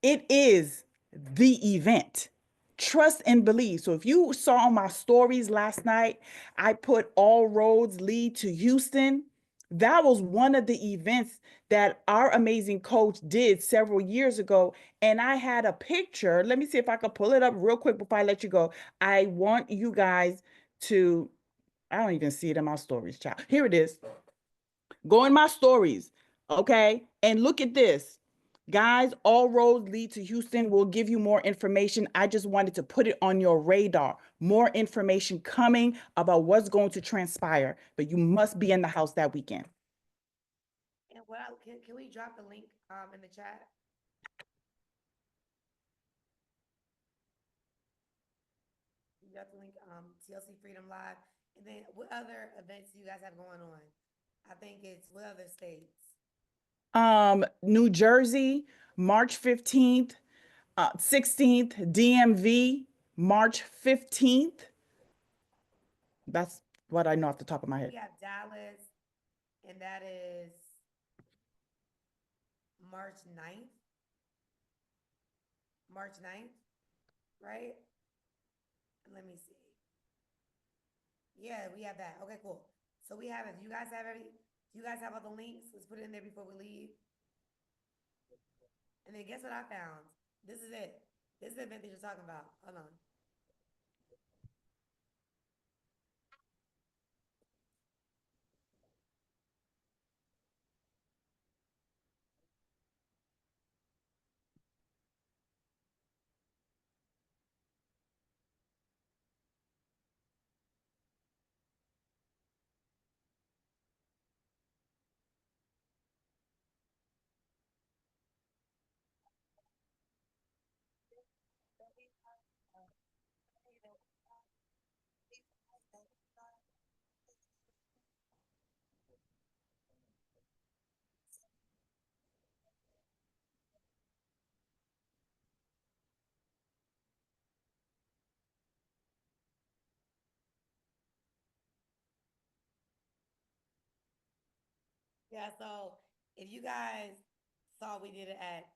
it is the event. Trust and believe. So if you saw on my stories last night, I put all roads lead to Houston. That was one of the events that our amazing coach did several years ago. And I had a picture. Let me see if I can pull it up real quick before I let you go. I want you guys to, I don't even see it in my stories, child. Here it is. Go in my stories, okay? And look at this. Guys, all roads lead to Houston. We'll give you more information. I just wanted to put it on your radar. More information coming about what's going to transpire, but you must be in the house that weekend. and can we drop the link in the chat? You got the link, TLC Freedom Live. And then what other events do you guys have going on? I think it's what other states? New Jersey, March 15th, 16th, DMV, March 15th. That's what I know off the top of my head. We have Dallas, and that is March 9th. March 9th, right? Let me see. Yeah, we have that. Okay, cool. So we have it. You guys have you guys have all the links? Let's put it in there before we leave. And then guess what I found? This is it. This is the event that you're talking about. Hold on. Yeah, so if you guys saw we did it at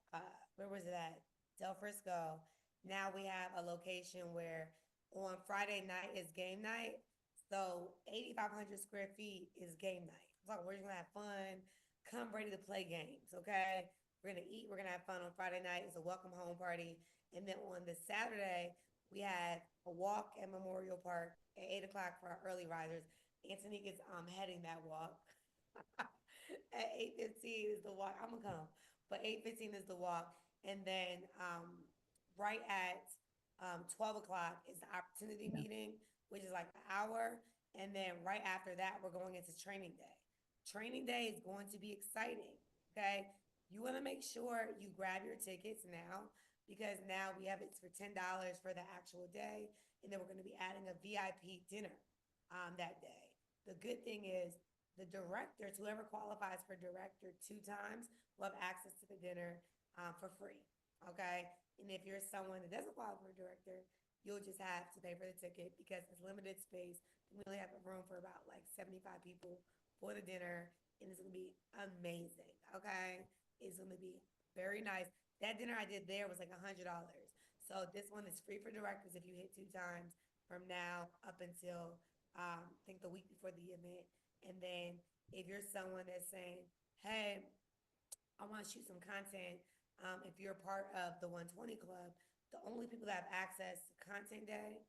where was it at? Del Frisco. Now we have a location where on Friday night is game night. So 8,500 square feet is game night. So we're just gonna have fun. Come ready to play games, okay? We're gonna eat, we're gonna have fun on Friday night. It's a welcome home party. And then on the Saturday, we had a walk at Memorial Park at 8 o'clock for our early risers. Anthony is heading that walk. At 8:15 is the walk. I'm gonna come, but 8:15 is the walk, and then right at 12 o'clock is the opportunity meeting, which is like an hour, and then right after that we're going into training day. Training day is going to be exciting. Okay, you want to make sure you grab your tickets now because now we have it for $10 for the actual day, and then we're going to be adding a VIP dinner that day. The good thing is the directors, whoever qualifies for director 2 times, will have access to the dinner. for free. Okay. And if you're someone that doesn't qualify for a director, you'll just have to pay for the ticket because it's limited space. We only have a room for about like 75 people for the dinner, and it's gonna be amazing. Okay. It's gonna be very nice. That dinner I did there was like $100. So this one is free for directors if you hit 2 times from now up until I think the week before the event. And then if you're someone that's saying, hey, I want to shoot some content. If you're a part of the 120 Club, the only people that have access to Content Day,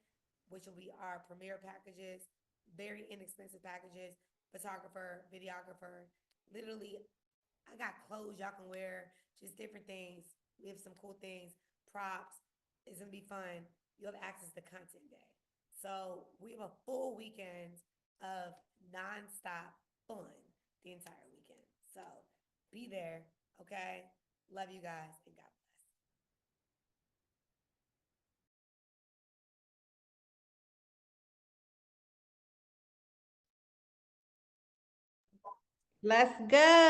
which will be our premier packages, very inexpensive packages, photographer, videographer. Literally, I got clothes y'all can wear, just different things. We have some cool things, props. It's gonna be fun. You have access to Content Day. So we have a full weekend of nonstop fun the entire weekend. So be there, okay? Love you guys and God bless. Let's go.